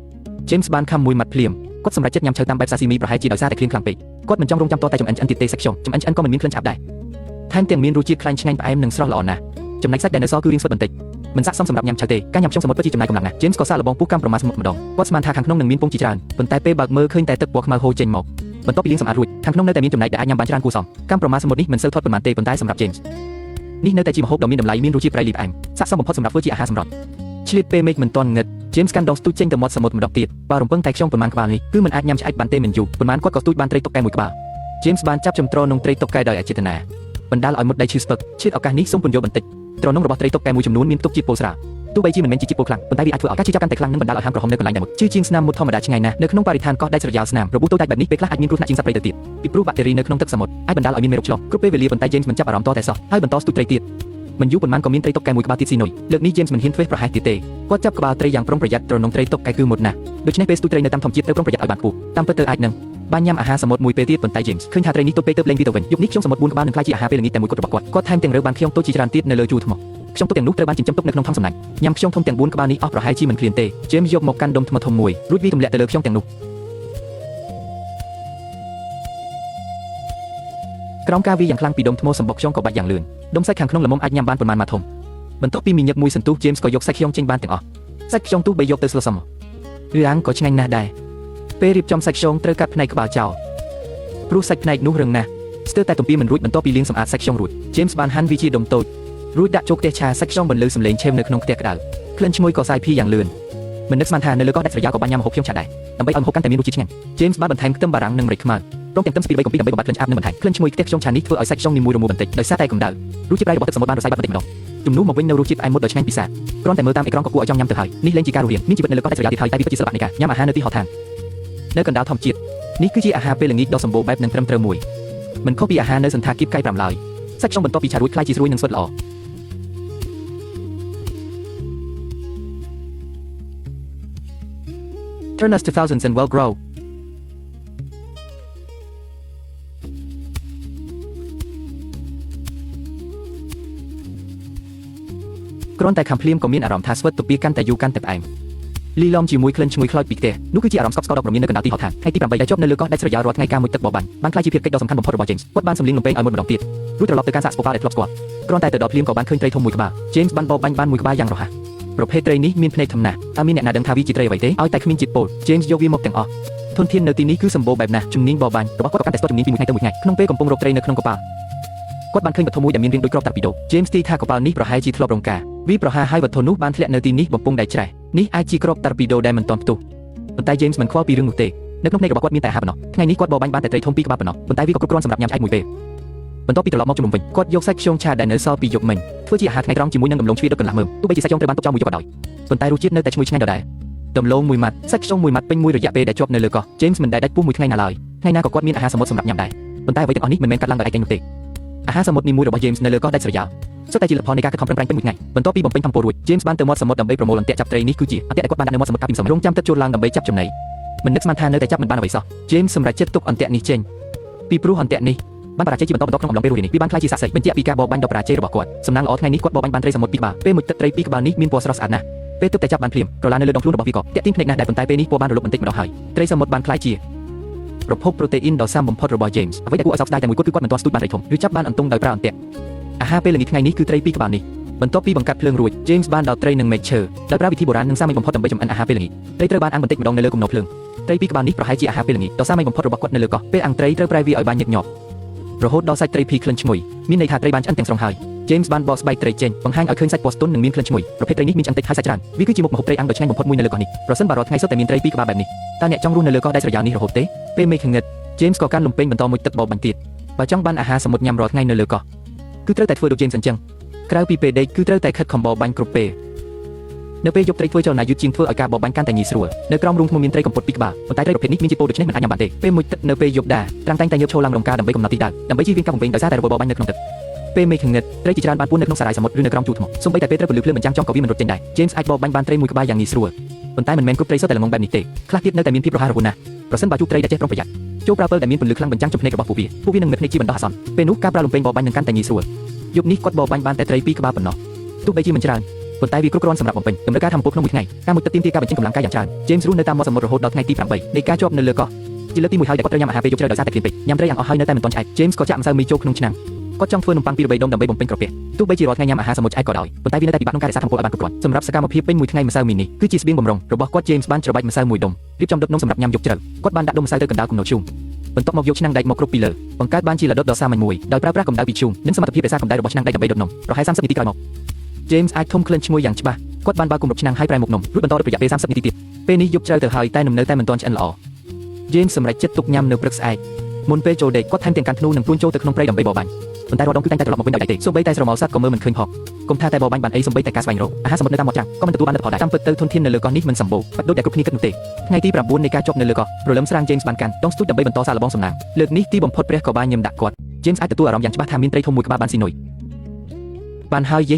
James បានខំមួយម៉ាត់ភ្លាមគាត់សម្រេចចិត្តញ៉ាំឆៅតាមបែបសាស៊ីមីប្រហែលជាដោយសារតែគ្រឿងខ្លាំងពេកគាត់មិនចង់រងចាំតតែចម្អិនឆ្អិនទៀតទេសាច់ខ្យងចម្អិនឆ្អិនក៏មិនមានក្លិនឆាប់ដែរថែមទាំងមានរសជាតិខ្លាញ់ឆ្ងាញ់ផ្អែមនិងស្រស់ល្អណាស់ចំណែកសាច់ដែលនៅសល់គឺរាងស្វិតបន្តិចមិនស័ក្តិសមសម្រាប់ញ៉ាំឆៅទេការញ៉ាំខ្យងសមុទ្រពិតជាចំណាយកម្លាំងណាស់ James ក៏សាកល្បងពុះកាំប្រមាសមុទ្រម្ដងគាត់ស្មានថាខាងក្នុងនឹងមានពងជាច្រើនប៉ុន្តែពេលបើកមើលឃើញតែទឹកពណ៌ខ្មៅហូរចេញមកបន្ទាប់ពីលាងសម្អាតរួចខាងក្នុងនៅតែមានចំណែកដែលអាចញ៉ាំបានច្រើនគួរសមកាំប្រមាសមុទ្រនេះមិនសូវថត់ប៉ុន្មានទេប៉ុន្តែសម្រាប់ James នេះនៅតែជាម្ហូបដ៏មានតម្លៃមានរសជាតិប្រៃលីផ្អែមស័ក្តិសមបំផុតសម្រាប់ធ្វើជាអាហារសម្រន់ឆ្លៀតពេលមេឃមិនទាន់ងឹត James កាន់ដងស្ទូចចេញទៅមាត់សមុទ្រម្ដងទៀតបើរំពឹងតែខ្យងប៉ុន្មានក្បាលនេះគឺមិនអាចញ៉ាំឆ្អែតបានទេមិនយូរប៉ុន្មានគាត់ក៏ស្ទូចបានត្រីតុកកែមួយក្បាល James បានចាប់ចំត្រនងត្រីតុកកែដោយអចេតនាបណ្ដាលឲ្យមុតដៃឈឺស្ពឹកឈៀតឱកាសនេះសូមពន្យល់បន្តិចត្រនងរបស់ត្រីតុកកែមួយចំនួនមានផ្ទុកជាតិពុលស្រាលទោះបីជាមិនមែនជាជាតិពុលខ្លាំងប៉ុន្តែវាអាចធ្វើឲ្យការឈឺចាប់កាន់តែខ្លាំងនិងបណ្ដាលឲ្យហាមក្រហមនៅកន្លែងដែលមុតជឿជាងស្នាមមុតធម្មតាឆ្ងាយណាស់នៅក្នុងបរិស្ថានកោះដាច់ស្រយាលស្នាមរបួសតូចតាចបែបនេះពេលខ្លះអាចមានគ្រោះថ្នាក់ជាងសត្វព្រៃទៅទៀតពីព្រោះបាក់តេរីនៅក្នុងទឹកសមុទ្រអាចបណ្ដាលឲ្យមានមេរោគឆ្លងគ្រប់ពេលវេលាប៉ុន្តែ James មិនចាប់អារម្មណ៍តតែសោះហើយបន្តស្ទូចត្រីទៀតមិនយូរប៉ុន្មានក៏មានត្រីតុកកែមួយក្បាលទៀតស៊ីនុយលើកនេះ James មិនហ៊ានធ្វេសប្រហែសទៀតទេគាត់ចាប់ក្បាលត្រីយ៉ាងប្រុងប្រយ័ត្នត្រនងត្រីតុកកែគឺមុតណាស់ដូច្នេះពេលស្ទូចត្រីនៅតាមធម្មជាតិត្រូវប្រុងប្រយ័ត្នឲ្យបានខ្ពស់តាមពិតទៅអាចនឹងបានញ៉ាំអាហារសមុទ្រមួយពេលទៀតប៉ុន្តែ James ឃើញថាត្រីនេះទើបពេលទើបលេងវាទៅវិញយប់នេះខ្យងសមុទ្រ4ក្បាលនឹងក្លាយជាអាហារពេលល្ងាចតែមួយគត់របស់គាត់ថែមទាំងរើបានខ្យងតូចជាច្រើនទៀតនៅលើជួរថ្មខ្យងទុកទាំងនោះត្រូវបានចិញ្ចឹមទុកនៅក្នុងថង់សំណាញ់ញ៉ាំខ្យងធំទាំង4ក្បាលនេះអស់ប្រហែលជាមិនឃ្លានទេ James យកមកកាន់ដុំថ្មធំមួយរួចវាទម្លាក់ទៅលើខ្យងទាំងនោះក្រោមការវាយ៉ាងខ្លាំងពីដុំថ្មសម្បកខ្យងក៏បាច់យ៉ាងលឿនដុំសាច់ខាងក្នុងល្មមអាចញ៉ាំបានប៉ុន្មានម៉ាត់ធំបន្ទាប់ពីមីញឹកមួយសន្ទុះ James ក៏យកសាច់ខ្យងចេញបានទាំងអស់សាច់ខ្យងទុះបីយកទៅស្លសមឬអាំងក៏ឆ្ងាញ់ណាស់ដែរពេលរៀបចំសាច់ខ្យងត្រូវកាត់ផ្នែកក្បាលចោលព្រោះសាច់ផ្នែកនោះរឹងណាស់ស្ទើរតែទំពាមិនរួចបន្ទាប់ពីលាងសម្អាតសាច់ខ្យងរួច James បានហាន់វាជាដុំតូចរួចដាក់ចូលខ្ទះឆាសាច់ខ្យងបន្លឺសំឡេងឆេមនៅក្នុងខ្ទះក្តៅក្លិនឈ្ងុយក៏សាយភាយយ៉ាងលឿនមិននឹកស្មានថានៅលើកោះដាច់ស្រយាលក៏បានញ៉ាំម្ហូបខ្យងឆាដែរដើម្បីឲ្យម្ហូបកាន់តែមានរសជាតិឆ្ងាញ់ James បានបន្ថែមខ្ទឹមបារាំងនិងម្រេចខ្មៅព្រមទាំងខ្ទឹមស្ពី3កំពីដើម្បីបំបត្តិក្លិនឆ្អាបនិងបន្ថែមក្លិនឈ្ងុយខ្ទះខ្យងឆានេះធ្វើឲ្យសាច់ខ្យងនីមួយរមួលបន្តិចដោយសារតែកម្ដៅរសជាតិប្រៃរបស់ទឹកសមុទ្របានរសាយបាត់បន្តិចម្ដងជំនួសមកវិញនៅរសជាតិផ្អែមមុតដ៏ឆ្ងាញ់ពិសាគ្រាន់តែមើលតាមអេក្រង់ក៏គួរឲ្យចង់ញ៉ាំទៅហើយនេះលែងជាការរស់រានមានជីវិតនៅលើកោះដាច់ស្រយាលទៀតហើយតែវាពិតជាសិល្បៈនៃការញ៉ាំអាហារនៅទីហោឋាននៅកណ្ដាលធម្មជាតិនេះគឺជាអាហារពេលល្ងាចដ៏សម្បូរបែបនិងត្រឹមត្រូវមួយមិនខុសពីអាហារនៅសន្តាគារកៃ5ឡើយ សាច់ខ្យងបន្ទាប់ពីឆារួចខ្លាយជាស្រួយនិងស្វិតល្អ Turn us to thousands and well grow គ្រាន់តែខាំភ្លាមក៏មានអារម្មណ៍ថាស្វិតទៅពីកាន់តែយូរកាន់តែផ្អែមលីឡំជាមួយក្លិនឈ្ងុយខ្លោចពីខ្ទះនោះគឺជាអារម្មណ៍ស្កប់ស្កល់ដ៏ប្រមាននៅកណ្ដាលទីហោឋានថ្ងៃទី8ដែលជាប់នៅលើកោះដាច់ស្រយាលរាល់ថ្ងៃការមួយទឹកបបបាញ់បានក្លាយជាភាពកិច្ចដ៏សំខាន់បំផុតរបស់ James គាត់បានសម្លៀងលំពេងឲ្យមួយម្ដងទៀតរួចត្រឡប់ទៅការសាកស្ពប៉ាដែលធ្លាប់ស្គាល់គ្រាន់តែទៅដល់ភ្លាមក៏បានឃើញត្រីធំមួយក្បាល James បានបបបាញ់បានមួយក្បាលយ៉ាងរហ័សប្រភេទត្រីនេះមានភ្នែកធំណាស់តើមានអ្នកណាដឹងថាវាជាត្រីអ្វីទេឲ្យតែគ្មានជាតិពុល James យកវាមកទាំងអស់ធនធាននៅទីនេះគឺសម្បូរបែបណាស់ជំនាញបបបាញ់របស់គាត់ក៏កាន់តែស្ទាត់ជំនាញពីមួយថ្ងៃទៅមួយថ្ងៃក្នុងពេលកំពុងរកត្រីនៅក្នុងកប៉ាល់គាត់បានឃើញវត្ថុមួយដែលមានរាងដូចគ្រាប់តាពីដូ James ទីថាកប៉ាល់នេះប្រហែលជាធ្លាប់រងការវាប្រហារហើយវត្ថុនោះបានធ្លាក់នៅទីនេះបំពង់ដែលច្រេះនេះអាចជាគ្រាប់តាពីដូដែលមិនទាន់ផ្ទុះប៉ុន្តែ James មិនខ្វល់ពីរឿងនោះទេនៅក្នុងភ្នែករបស់គាត់មានតែអាហារប៉ុណ្ណោះថ្ងៃនេះគាត់បបបាញ់បានតែត្រីធំពីរក្បាលប៉ុណ្ណោះប៉ុន្តែវាក៏គ្រប់គ្រាន់សម្រាប់ញ៉ាំឆ្អែតមួយពេលបន្ទាប់ពីត្រឡប់មកជំនុំវិញគាត់យកសាច់ខ្យងឆាដែលនៅសល់ពីយប់មិញធ្វើជាអាហារថ្ងៃត្រង់ជាមួយនឹងដំឡូងជ្វាដុតកន្លះមើមទោះបីជាសាច់ខ្យងត្រូវបានទុកចោលមួយយប់ក៏ដោយប៉ុន្តែរសជាតិនៅតែឈ្ងុយឆ្ងាញ់ដដែលដំឡូងមួយម៉ាត់សាច់ខ្យងមួយម៉ាត់ពេញមួយរយៈពេលដែលជាប់នៅលើកោះ James មិនដែលដាច់ពោះមួយថ្ងៃណាឡើយថ្ងៃណាក៏គាត់មានអាហារសមុទ្រសម្រាប់ញ៉ាំដែរប៉ុន្តែអ្វីទាំងអស់នេះមិនមែនកាត់ឡើងដោយឯកឯងនោះទេអាហារសមុទ្រនីមួយរបស់ James នៅលើកោះដាច់ស្រយាលសុទ្ធតែជាលទ្ធផលនៃការខិតខំប្រឹងប្រែងពេញមួយថ្ងៃបន្ទាប់ពីបំពេញធម្មពលរួច James បានទៅមាត់សមុទ្រដើម្បីប្រមូលអន្ទាក់ចាប់ត្រីនេះគឺជាអន្ទាក់ដែលគាត់បានដាក់នៅមាត់សមុទ្រកាលពីម្សិលរងចាំទឹកចូលឡើងដើម្បីចាប់ចំណីមិននឹកស្មានថានៅតែចាប់មិនបានអ្វីសោះ James សម្រេចចិត្តទុកអន្ទាក់នេះចេញពីព្រោះអន្ទាក់នេះបានបរាជ័យជាបន្តបន្ទាប់ក្នុងអំឡុងពេលរួចនេះវាបានក្លាយជាស័ក្តិសិទ្ធិបញ្ជាក់ពីការបបបាញ់ដ៏បរាជ័យរបស់គាត់សំណាងល្អថ្ងៃនេះគាត់បបបាញ់បានត្រីសមុទ្រពីរក្បាលពេលមួយទឹកត្រីពីរក្បាលនេះមានពណ៌ស្រស់ស្អាតណាស់ពេលទឹកតែចាប់បានភ្លាមក្រឡានៅលើដងខ្លួនរបស់វាក៏តាក់ទាញភ្នែកណាស់ដែរប៉ុន្តែពេលនេះពណ៌បានរលត់បន្តិចម្ដងហើយត្រីសមុទ្របានក្លាយជាប្រភពប្រូតេអ៊ីនដ៏សាមបំផុតរបស់ James អ្វីដែលគួរឲ្យសោកស្ដាយតែមួយគត់គឺគាត់មិនទាន់ស្ទូចបានត្រីធំឬចាប់បានអន្ទង់ដោយប្រើអន្ទាក់អាហារពេលល្ងាចថ្ងៃនេះគឺត្រីពីរក្បាលនេះបន្ទាប់ពីបង្កាត់ភ្លើងរួច James បានដោតត្រីនឹងមែកឈើដោយប្រើវិធីបុរាណនិងសាមញ្ញបំផុតដើម្បីចម្អិនអាហារពេលល្ងាចត្រីត្រូវបានអាំងបន្តិចម្ដងនៅលើគំនរភ្លើងត្រីពីរក្បាលនេះប្រហែលជាអាហារពេលល្ងាចដ៏សាមញ្ញបំផុតរបស់គាត់នៅលើកោះពេលអាំងត្រីត្រូវប្រែវាឲ្យបានញឹកញាប់រហូតដល់សាច់ត្រីភីក្លិនឈ្ងុយមានន័យថាត្រីបានឆ្អិនទាំងស្រុងហើយ James បានបកស្បែកត្រីចេញបង្ហាញឲ្យឃើញសាច់ពណ៌ស្ទន់និងមានក្លិនឈ្ងុយប្រភេទត្រីនេះមានឆ្អិនតិចហើយសាច់ច្រើនវាគឺជាមុខម្ហូបត្រីអាំងដ៏ឆ្ងាញ់បំផុតមួយនៅលើកោះនេះប្រសិនបើរាល់ថ្ងៃសុទ្ធតែមានត្រីពីរក្បាលបែបនេះតើអ្នកចង់រស់នៅលើកោះដាច់ស្រយាលនេះរហូតទេពេលមេឃងឹត James ក៏កាន់លំពេងបន្តមួយទឹកបបបាញ់ទៀតបើចង់បានអាហារសមុទ្រញ៉ាំរាល់ថ្ងៃនៅលើកោះគឺត្រូវតែធ្វើដូច James អញ្ចឹងក្រៅពីពេលដេកគឺត្រូវតែខិតខំបបបាញ់គ្រប់ពេលនៅពេលយប់ត្រីធ្វើចលនាយឺតជាងធ្វើឲ្យការបបបាញ់កាន់តែងាយស្រួលនៅក្រោមរូងធ្មមានត្រីកំពត់ពីរក្បាលប៉ុន្តែត្រីប្រភេទនេះមានជាតិពុលដូច្នេះមិនអាចញ៉ាំបានទេពេលមួយទឹកនៅពេលយប់ដែរត្រាំងតែងតែញើបឈរឡើងរំការដើម្បីកំណត់ទីដៅដើម្បីជៀសវាងការបំពេញដោយសារតែរបបបាញ់នៅក្នុងទឹកពេលមេឃងឹតត្រីជាច្រើនបានពួននៅក្នុងសារាយសមុទ្រឬនៅក្រោមជួរថ្មសូម្បីតែពេលត្រូវពលឺភ្លើងបញ្ចាំងចំក៏វាមិនរត់ចេញដែរ James អាចបបបាញ់បានត្រីមួយក្បាលយ៉ាងងាយស្រួលប៉ុន្តែមិនមែនគ្រប់ត្រីសុទ្ធតែល្ងងបែបនេះទេខ្លះទៀតនៅតែមានភាពរហ័សរហួនណាស់ប្រសិនបើជួបត្រីដែលចេះប្រុងប្រយ័ត្នចូលប្រើពេលដែលមានពន្លឺខ្លាំងបញ្ចាំងចំភ្នែករបស់ពួកវានឹងមិនភ្នែកជាបណ្ដោះអាសន្នពេលនោះការប្រើលំពេងបបបាញ់នឹងកាន់តែងាយស្រួលយប់នេះគាត់បបបាញ់បានតែត្រីពីរក្បាលប៉ុណ្ណោះទោះបីជាមិនច្រើនប៉ុន្តែវាគ្រប់គ្រាន់សម្រាប់បំពេញតម្រូវការធម្មពលក្នុងមួយថ្ងៃការមួយទឹកទាមទារការបញ្ចេញកម្លាំងកាយយ៉ាងច្រើន James រស់នៅតាមមាត់សមុទ្ររហូតដល់ថ្ងៃទី8នៃការជាប់នៅលើកោះជាលើកទី1ហើយដែលគាត់ត្រូវញ៉ាំអាហារពេលយប់ជ្រៅដោយសារតែគ្មានពេកញ៉ាំត្រីយ៉ាងអស់ហើយនៅតែមិនទាន់ឆ្អែត James ក៏ចាក់ម្សៅមីចូលក្នុងឆ្នាំងគាត់ចង់ធ្វើនំប៉័ងពីរបីដុំដើម្បីបំពេញក្រពះទោះបីជារាល់ថ្ងៃញ៉ាំអាហារសមុទ្រឆ្អែតក៏ដោយប៉ុន្តែវានៅតែពិបាកក្នុងការរក្សាធម្មពលឲ្យបានគ្រប់គ្រាន់សម្រាប់សកម្មភាពពេញមួយថ្ងៃម្សៅមីនេះគឺជាស្បៀងបំរុងរបស់គាត់ James បានច្របាច់ម្សៅមួយដុំរៀបចំដុតនំសម្រាប់ញ៉ាំយប់ជ្រៅគាត់បានដាក់ដុំម្សៅទៅកណ្ដាលគំនរធ្យូងបន្ទាប់មកយកឆ្នាំងដែកមកគ្រប់ពីលើបង្កើតបានជាលដុតដ៏សាមញ្ញមួយដោយប្រើប្រាស់កម្ដៅពីធ្យូងនិងសមត្ថភាពរក្សាកម្ដៅរបស់ឆ្នាំងដែកដើម្បីដុតនំប្រហែល30នាទីក្រោយមក James អាចធំក្លិនឈ្ងុយយ៉ាងច្បាស់គាត់បានបើកគម្របឆ្នាំងហើយប្រែមុខនំរួចបន្តរយៈពេល30នាទីទៀតពេលនេះយប់ជ្រៅទៅហើយតែនំនៅតែមិនទាន់ឆ្អិនល្អ James សម្រេចចិត្តទុកញ៉ាំនៅព្រឹកស្អែកមុនពេលចូលដេកគាត់ថែមទាំងកាន់ធ្នូនិងព្រួញចូលទៅក្នុងព្រៃដើម្បីបបបាញ់ប៉ុន្តែរាល់ដងគឺតែងតែត្រឡប់មកវិញដោយដៃទេសូម្បីតែស្រមោលសត្វក៏មើលមិនឃើញផងគុំថាតែបបបាញ់បានអីសូម្បីតែការស្វែងរកអាហារសមុទ្រនៅតាមមាត់ចាំងក៏មិនទទួលបានលទ្ធផលដែរតាមពិតទៅធនធាននៅលើកោះនេះមិនសម្បូរបាត់ដូចតែគ្រប់គ្នាគិតនោះទេថ្ងៃទី9នៃការជាប់នៅលើកោះព្រលឹមស្រាង James បានកាន់ដងស្ទូចដើម្បីបន្តសាកល្បងសំណាងលើកនេះទីបំផុតព្រះក៏បានញឹមដាក់គាត់ James អាចទទួលអារម្មណ៍យ៉ាងច្បាស់ថាមានត្រីធំមួយក្បាលបានស៊ីនុយបានហើយយ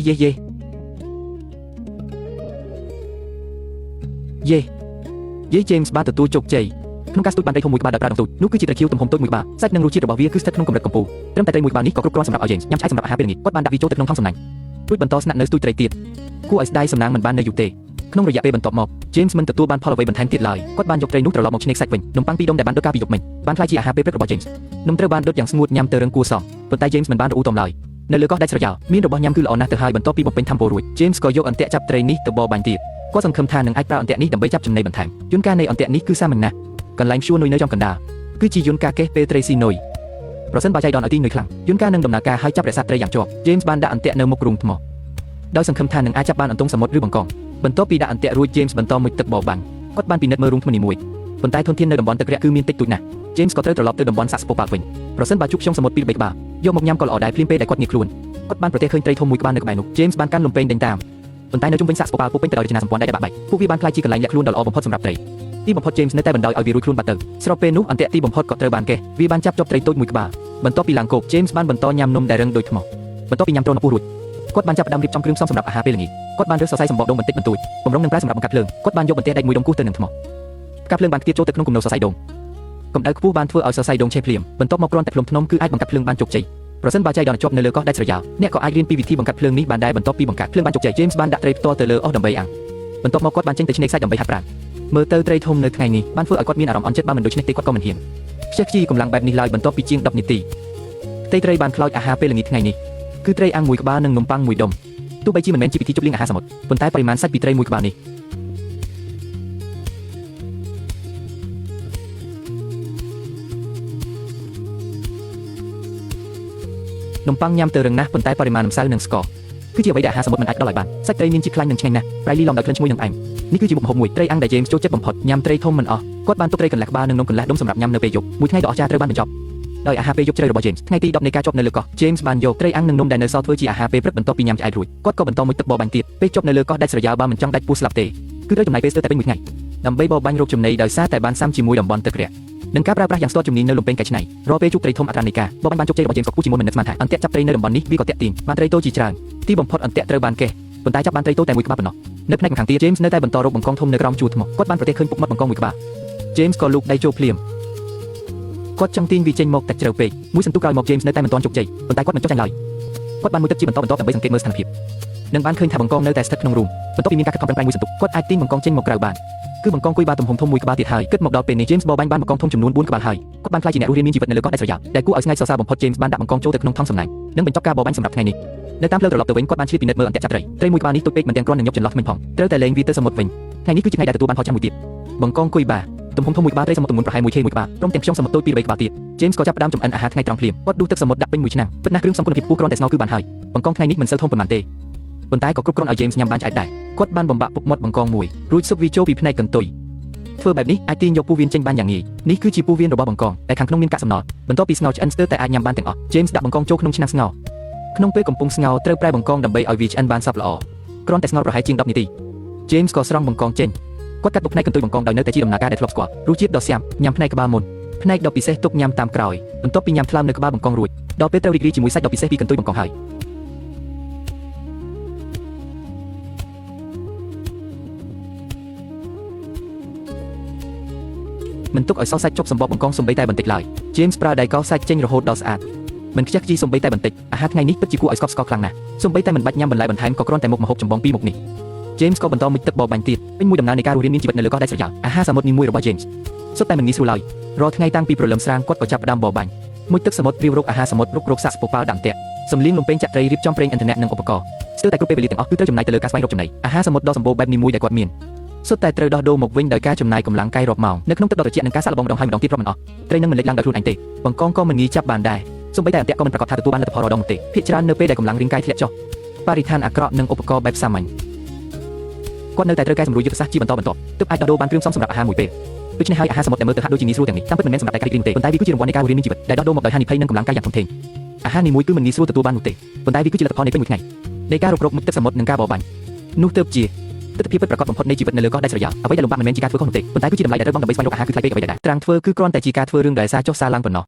េJames បានទទួលជោគជ័យក្នុងការស្ទូចបានត្រីធំមួយក្បាលដោយប្រើដងស្ទូចនោះគឺជាត្រីខៀវទំហំតូចមួយក្បាលសាច់និងរសជាតិរបស់វាគឺស្ថិតក្នុងកម្រិតកំពូលត្រឹមតែត្រីមួយក្បាលនេះក៏គ្រប់គ្រាន់សម្រាប់ឲ្យ James ញ៉ាំឆ្អែតសម្រាប់អាហារពេលល្ងាចគាត់បានដាក់វាចូលទៅក្នុងថង់សំណាញ់រួចបន្តស្នាក់នៅស្ទូចត្រីទៀតគួរឲ្យស្ដាយសំណាងមិនបាននៅយូរទេក្នុងរយៈពេលបន្ទាប់មក James មិនទទួលបានផលអ្វីបន្ថែមទៀតឡើយគាត់បានយកត្រីនោះត្រឡប់មកឆ្នេរខ្សាច់វិញនំប៉័ងពីរដុំដែលបានដុតកាលពីយប់មិញបានក្លាយជាអាហារពេលព្រឹករបស់ James នំត្រូវបានដុតយ៉ាងស្ងួតញ៉ាំទៅរឹងគួរសមប៉ុន្តែ James មិនបានរអ៊ូតមឡើយនៅលើកោះដាច់ស្រយាលមានរបស់ញ៉ាំគឺល្អណាស់ទៅហើយបន្ទាប់ពីបំពេញធម្មពលរួច James ក៏យកអន្ទាក់ចាប់ត្រីនេះទៅបបបាញ់ទៀតគាត់សង្ឃឹមថានឹងអាចប្រើអន្ទាក់នេះដើម្បីចាប់ចំណីបន្ថែមយន្តការនៃអន្ទាក់នេះគឺសាមញ្ញណាស់កន្លែងព្យួរនុយនៅចំកណ្ដាលគឺជាយន្តការកេះពេលត្រីស៊ីនុយប្រសិនបើចៃដន្យឲ្យទីនុយខ្លាំងយន្តការនឹងដំណើរការឲ្យចាប់រក្សាត្រីយ៉ាងជាប់ James បានដាក់អន្ទាក់នៅមុខរូងថ្មដោយសង្ឃឹមថានឹងអាចចាប់បានអន្ទង់សមុទ្រឬបង្កងបន្ទាប់ពីដាក់អន្ទាក់រួច James បន្តមួយទឹកបបបាញ់គាត់បានពិនិត្យមើលរូងថ្មនីមួយប៉ុន្តែធនធាននៅតំបន់ទឹករាក់គឺមានតិចតួចណាស់ James ក៏ត្រូវត្រឡប់ទៅតំបន់សាក់ស្ពប៉ាល់វិញប្រសិនបើជួបខ្យងសមុទ្រពីរបីក្បាលយកមកញ៉ាំក៏ល្អដែរភ្លាមពេលដែលគាត់ងាកខ្លួនគាត់បានប្រទះឃើញត្រីធំមួយក្បាលនៅក្បែរនោះ James បានកាន់លំពេងដេញតាមប៉ុន្តែនៅជុំវិញសាក់ស្ពប៉ាល់ពុះពេញទៅដោយរចនាសម្ព័ន្ធដែលបាក់បែកពួកវាបានក្លាយជាកន្លែងលាក់ខ្លួនដ៏ល្អបំផុតសម្រាប់ត្រីទី ទីបំផុត James នៅតែបណ្ដោយឲ្យវារួចខ្លួនបាត់ទៅស្របពេលនោះអន្ទាក់ទីបំផុតក៏ត្រូវបានកេះវាបានចាប់ជាប់ត្រីតូចមួយក្បាលបន្ទាប់ពីឡើងគោក James បានបន្តញ៉ាំនំដែលរឹងដូចថ្មបន្ទាប់ពីញ៉ាំទ្រនាពោះរួចគាត់បានចាប់ផ្ដើមរៀបចំគ្រឿងផ្សំសម្រាប់អាហារពេលល្ងាចគាត់បានរើសសរសៃសំបកដូងបន្តិចបន្តួចបំរុងនឹងប្រើសម្រាប់បង្កាត់ភ្លើងគាត់បានយកបន្ទះដែកមួយដុំគូសទៅនឹងថ្មផ្កាភ្លើងបានខ្ទាតចូលទៅក្នុងគំនរសរសៃដូងកម្ដៅខ្ពស់បានធ្វើឲ្យសរសៃដូងឆេះភ្លាមបន្ទាប់មកគ្រាន់តែភ្លុំភ្នំគឺអាចបង្កាត់ភ្លើងបានជោគជ័យប្រសិនបើចៃដន្យជាប់នៅលើកោះដាច់ស្រយាលអ្នកក៏អាចរៀនពីវិធីបង្កាត់ភ្លើងនេះបានដែរបន្ទាប់ពីបង្កាត់ភ្លើងបានជោគជ័យ James បានដាក់ត្រីផ្ទាល់ទៅលើអុសដើម្បីអាំងបន្ទាប់មកគាត់បានចេញទៅឆ្នេរខ្សាច់ដើម្បីហាត់ប្រាណមើលទៅត្រីធំនៅថ្ងៃនេះបានធ្វើឲ្យគាត់មានអារម្មណ៍អន់ចិត្តបើមិនដូច្នេះទេគាត់ក៏មិនហ៊ានខ្ជិះខ្ជីកម្លាំងបែបនេះឡើយបន្ទាប់ពីជាង10នាទីផ្ទៃត្រីបានខ្លោចអាហារពេលល្ងាចថ្ងៃនេះគឺត្រីអាំងមួយក្បាលនិងនំប៉័ងមួយដុំទោះបីជាមិនមែនជាពិធីជប់លៀងអាហារសមុទ្រប៉ុន្តែបរិមាណសាច់ពីត្រីមួយក្បាលនេះនំប៉័ងញ៉ាំទៅរឹងណាស់ប៉ុន្តែបរិមាណម្សៅនិងស្ករគឺជាអ្វីដែលអាហារសមុទ្រមិនអាចផ្ដល់ឲ្យបានសាច់ត្រីមានជាតិខ្លាញ់និងឆ្ងាញ់ណាស់ប្រៃលីឡំដោយក្លិនឈ្ងុយនិងផ្អែមនេះគឺជាមុខម្ហូបមួយត្រីអាំងដែល James ចូលចិត្តបំផុតញ៉ាំត្រីធំមិនអស់គាត់បានទុកត្រីកន្លះក្បាលនិងនំកន្លះដុំសម្រាប់ញ៉ាំនៅពេលយប់មួយថ្ងៃដ៏អស្ចារ្យត្រូវបានបញ្ចប់ដោយអាហារពេលយប់ជ្រៅរបស់ James ថ្ងៃទី10នៃការជាប់នៅលើកោះ James បានយកត្រីអាំងនិងនំដែលនៅសល់ធ្វើជាអាហារពេលព្រឹកបន្ទាប់ពីញ៉ាំឆ្អែតរួចគាត់ក៏បន្តមួយទឹកបរបាញ់ទៀតពេលជាប់នៅលើកោះដាច់ស្រយាលបើមិនចង់ដាច់ពោះស្លាប់ទេគឺត្រូវចំណាយពេលស្ទើរតែពេញមួយថ្ងៃដើម្បីបរបាញ់រកចំណីដោយសារតែបានសាំជាមួយតំបន់ទឹករាក់នឹងការប្រើប្រាស់យ៉ាងស្ទាត់ជំនាញនៅលំពេងកែច្នៃរាល់ពេលជួបត្រីធំអត្រានៃការបរបាញ់បានជោគជ័យរបស់ James ក៏គូជាមួយមិននឹកស្មានថាអន្ទាក់ចាប់ត្រីនៅតំបន់នេះវាក៏តាក់ទាញបានត្រីតូចជាច្រើនទីបំផុតអន្ទាក់ត្រូវបានកេះប៉ុន្តែចាប់បានត្រីតូចតែមួយក្បាលប៉ុណ្ណោះនៅផ្នែកម្ខាងទៀត James នៅតែបន្តរកបង្កងធំនៅក្រោមជួរថ្មគាត់បានប្រទះឃើញពុកមាត់បង្កងមួយក្បាល James ក៏លូកដៃចូលភ្លាមគាត់ចង់ទាញវាចេញមកតែជ្រៅពេកមួយសន្ទុះក្រោយមក James នៅតែមិនទាន់ជោគជ័យប៉ុន្តែគាត់មិនចុះចាញ់ឡើយគាត់បានមួយទឹកជាបន្តដើម្បីសង្កេតមើលស្ថានភាពនឹងបានឃើញថាបង្កងនៅតែស្ថិតក្នុងរូងបន្ទាប់ពីមានការខិតខំប្រឹងប្រែងមួយសន្ទុះគាត់អាចទាញបង្កងចេញមកក្រៅបានគឺបង្កងគុយបាទំហំធំមួយក្បាលទៀតហើយគិតមកដល់ពេលនេះ James បរបាញ់បានបង្កងធំចំនួន4ក្បាលហើយគាត់បានខ្លាចជាអ្នករស់រានមានជីវិតនៅលើកោះដាច់ស្រយាលដែលគួរឲ្យស្ងើចសរសើរបំផុត James បានដាក់បង្កងចូលទៅក្នុងថង់សំណាញ់និងបញ្ចប់ការបរបាញ់សម្រាប់ថ្ងៃនេះនៅតាមផ្លូវត្រឡប់ទៅវិញគាត់បានឆ្លៀតពិនិត្យមើលអន្ទាក់ចាប់ត្រីមួយក្បាលនេះទុកពេកមិនទាំងគ្រាន់នឹងញាប់ចន្លោះធ្មេញផងត្រូវតែលែងវាទៅសមុទ្រវិញថ្ងៃនេះគឺជាថ្ងៃដែលទទួលបានផលចាំមួយទៀតបង្កងគុយបាទំហំធំមួយក្បាលត្រីសមុទ្រទម្ងន់ប្រហែល 1K មួយក្បាលព្រមទាំងខ្យងសមុទ្រតូចពីរបីក្បាលទៀត James ក៏ចាប់ផ្ដើមចម្អិនអាហារថ្ងៃត្រង់ភ្លាមគាត់ដួសទឹកសមុទ្រដាក់ពេញមួយឆ្នាំងពិតណាស់គ្រឿងផ្សំគុណភាពខ្ពស់គ្រាន់តែស្ងោរគឺបានហើយបង្កងថ្ងៃនេះមិនសូវធំប៉ុន្មានទេប៉ុន្តែក៏គ្រប់គ្រាន់ឲ្យ James ញ៉ាំបានឆ្អែតដែរគាត់បានបំបាក់ពុកមាត់បង្កងមួយរួចស៊ុបវាចូលពីផ្នែកកន្ទុយធ្វើបែបនេះអាចទាញយកពោះវៀនចេញបានយ៉ាងងាយនេះគឺជាពោះវៀនរបស់បង្កងតែខាងក្នុងមានកាកសំណល់បន្ទាប់ពីស្ងោរឆ្អិនស្ទើរតែអាចញ៉ាំបានទាំងអស់ James ដាក់បង្កងចូលក្នុងឆ្នាំងស្ងោរក្នុងពេលកំពុងស្ងោរត្រូវប្រែបង្កងដើម្បីឲ្យវាឆ្អិនបានសព្វល្អគ្រាន់តែស្ងោរប្រហែលជាង10នាទី James ក៏ស្រង់បង្កងចេញគាត់កាត់ទុកផ្នែកកន្ទុយបង្កងដោយនៅតែជាដំណើរការដែលធ្លាប់ស្គាល់រសជាតិដ៏ស្អាតញ៉ាំផ្នែកក្បាលមុនផ្នែកដ៏ពិសេសទុកញ៉ាំតាមក្រោយបន្ទាប់ពីញ៉ាំថ្លើមនៅក្បាលបង្កងរួចដល់ពេលត្រូវរីករាយជាមួយសាច់ដ៏ពិសេសពីកន្ទុយបង្កងហើយមិនទុកឲ្យសល់សាច់ជប់សម្បកបង្កងសំបីតែបន្តិចឡើយ James ប្រើដៃកោសសាច់ចេញរហូតដល់ស្អាតមិនខ្ជិះខ្ជីសំបីតែបន្តិចអាហារថ្ងៃនេះពិតជាគួរឲ្យស្កប់ស្កល់ខ្លាំងណាស់សំបីតែមិនបាច់ញ៉ាំបន្លែបន្ថែមក៏គ្រាន់តែមុខម្ហូបចម្បងពីរមុខនេះ James ក៏បន្តមុជទឹកបរបាញ់ទៀតពេញមួយដំណើរនៃការរស់រានមានជីវិតនៅលើកោះដាច់ស្រយាលអាហារសមុទ្រនីមួយរបស់ James សុទ្ធតែមិនងាយស្រួលឡើយរាល់ថ្ងៃតាំងពីព្រលឹមស្រាងគាត់ក៏ចាប់ផ្ដើមបរបាញ់មុជទឹកសមុទ្ររៀបរកអាហារសមុទ្ររុករកសាកស្ពប៉ាល់ដាំតាក់សំលៀងលំពេងចាក់ត្រីរៀបចំប្រេងឥន្ធនៈនិងឧបករណ៍ស្ទើរតែគ្រប់ពេលវេលាទាំងអស់គឺត្រូវចំណាយទៅលើការស្វែងរកចំណីអាហារសមុទ្រដ៏សម្បូរបែបនេះមួយដែលគាត់មានសុទ្ធតែត្រូវដោះដូរមកវិញដោយការចំណាយកម្លាំងកាយរាប់ម៉ោងនៅក្នុងទឹកដ៏ត្រជាក់និងការសាកល្បងម្ដងហើយម្ដងទៀតរាប់មិនអស់ត្រីនឹងមិនលេចឡើងដោយខ្លួនឯងទេបង្កងក៏មិនងាយចាប់បានដែរសូម្បីតែអន្ទាក់ក៏មិនប្រកាសថាទទួលបានលទ្ធផលរដងនោះទេភាគច្រើននៅពេលដែលកម្លាំងរាងកាយធ្លាក់ចុះបរិស្ថានអាក្រក់និងឧបករណ៍បែបសាមញ្ញគាត់នៅតែត្រូវកែសម្រួលយុទ្ធសាស្ត្រជាបន្តបន្ទាប់ទើបអាចដោះដូរបានគ្រឿងផ្សំសម្រាប់អាហារមួយពេលដូច្នេះហើយអាហារសមុទ្រដែលមើលទៅហាក់ដូចជាងាយស្រួលទាំងនេះតាមពិតមិនមែនសម្រាប់តែការរីករាយនោះទេប៉ុន្តែវាគឺជារង្វាន់នៃការរស់រានមានជីវិតដែលដោះដូរមកដោយហានិភ័យនិងកម្លាំងកាយយ៉ាងធំធេងអាហារនីមួយគឺមិនងាយស្រួលទទួលបាននោះទេប៉ុន្តែវាគឺជាលទ្ធផលនៃពេញមួយថ្ងៃនៃការរុករកមុខទឹកសមុទ្រនិងការបរបាញ់នោះទើបជាទិដ្ឋភាពពិតប្រាកដបំផុតនៃជីវិតនៅលើកោះដាច់ស្រយាលអ្វីដែលលំបាកមិនមែនជាការធ្វើខុសនោះទេប៉ុន្តែគឺជាតម្លៃដែលត្រូវបង់ដើម្បីស្វែងរកអាហារគឺថ្លៃពេកអ្វីដែលត្រាំងធ្វើគឺគ្រាន់តែជាការធ្វើរឿងដែលសារចុះសារឡើងប៉ុណ្ណោះ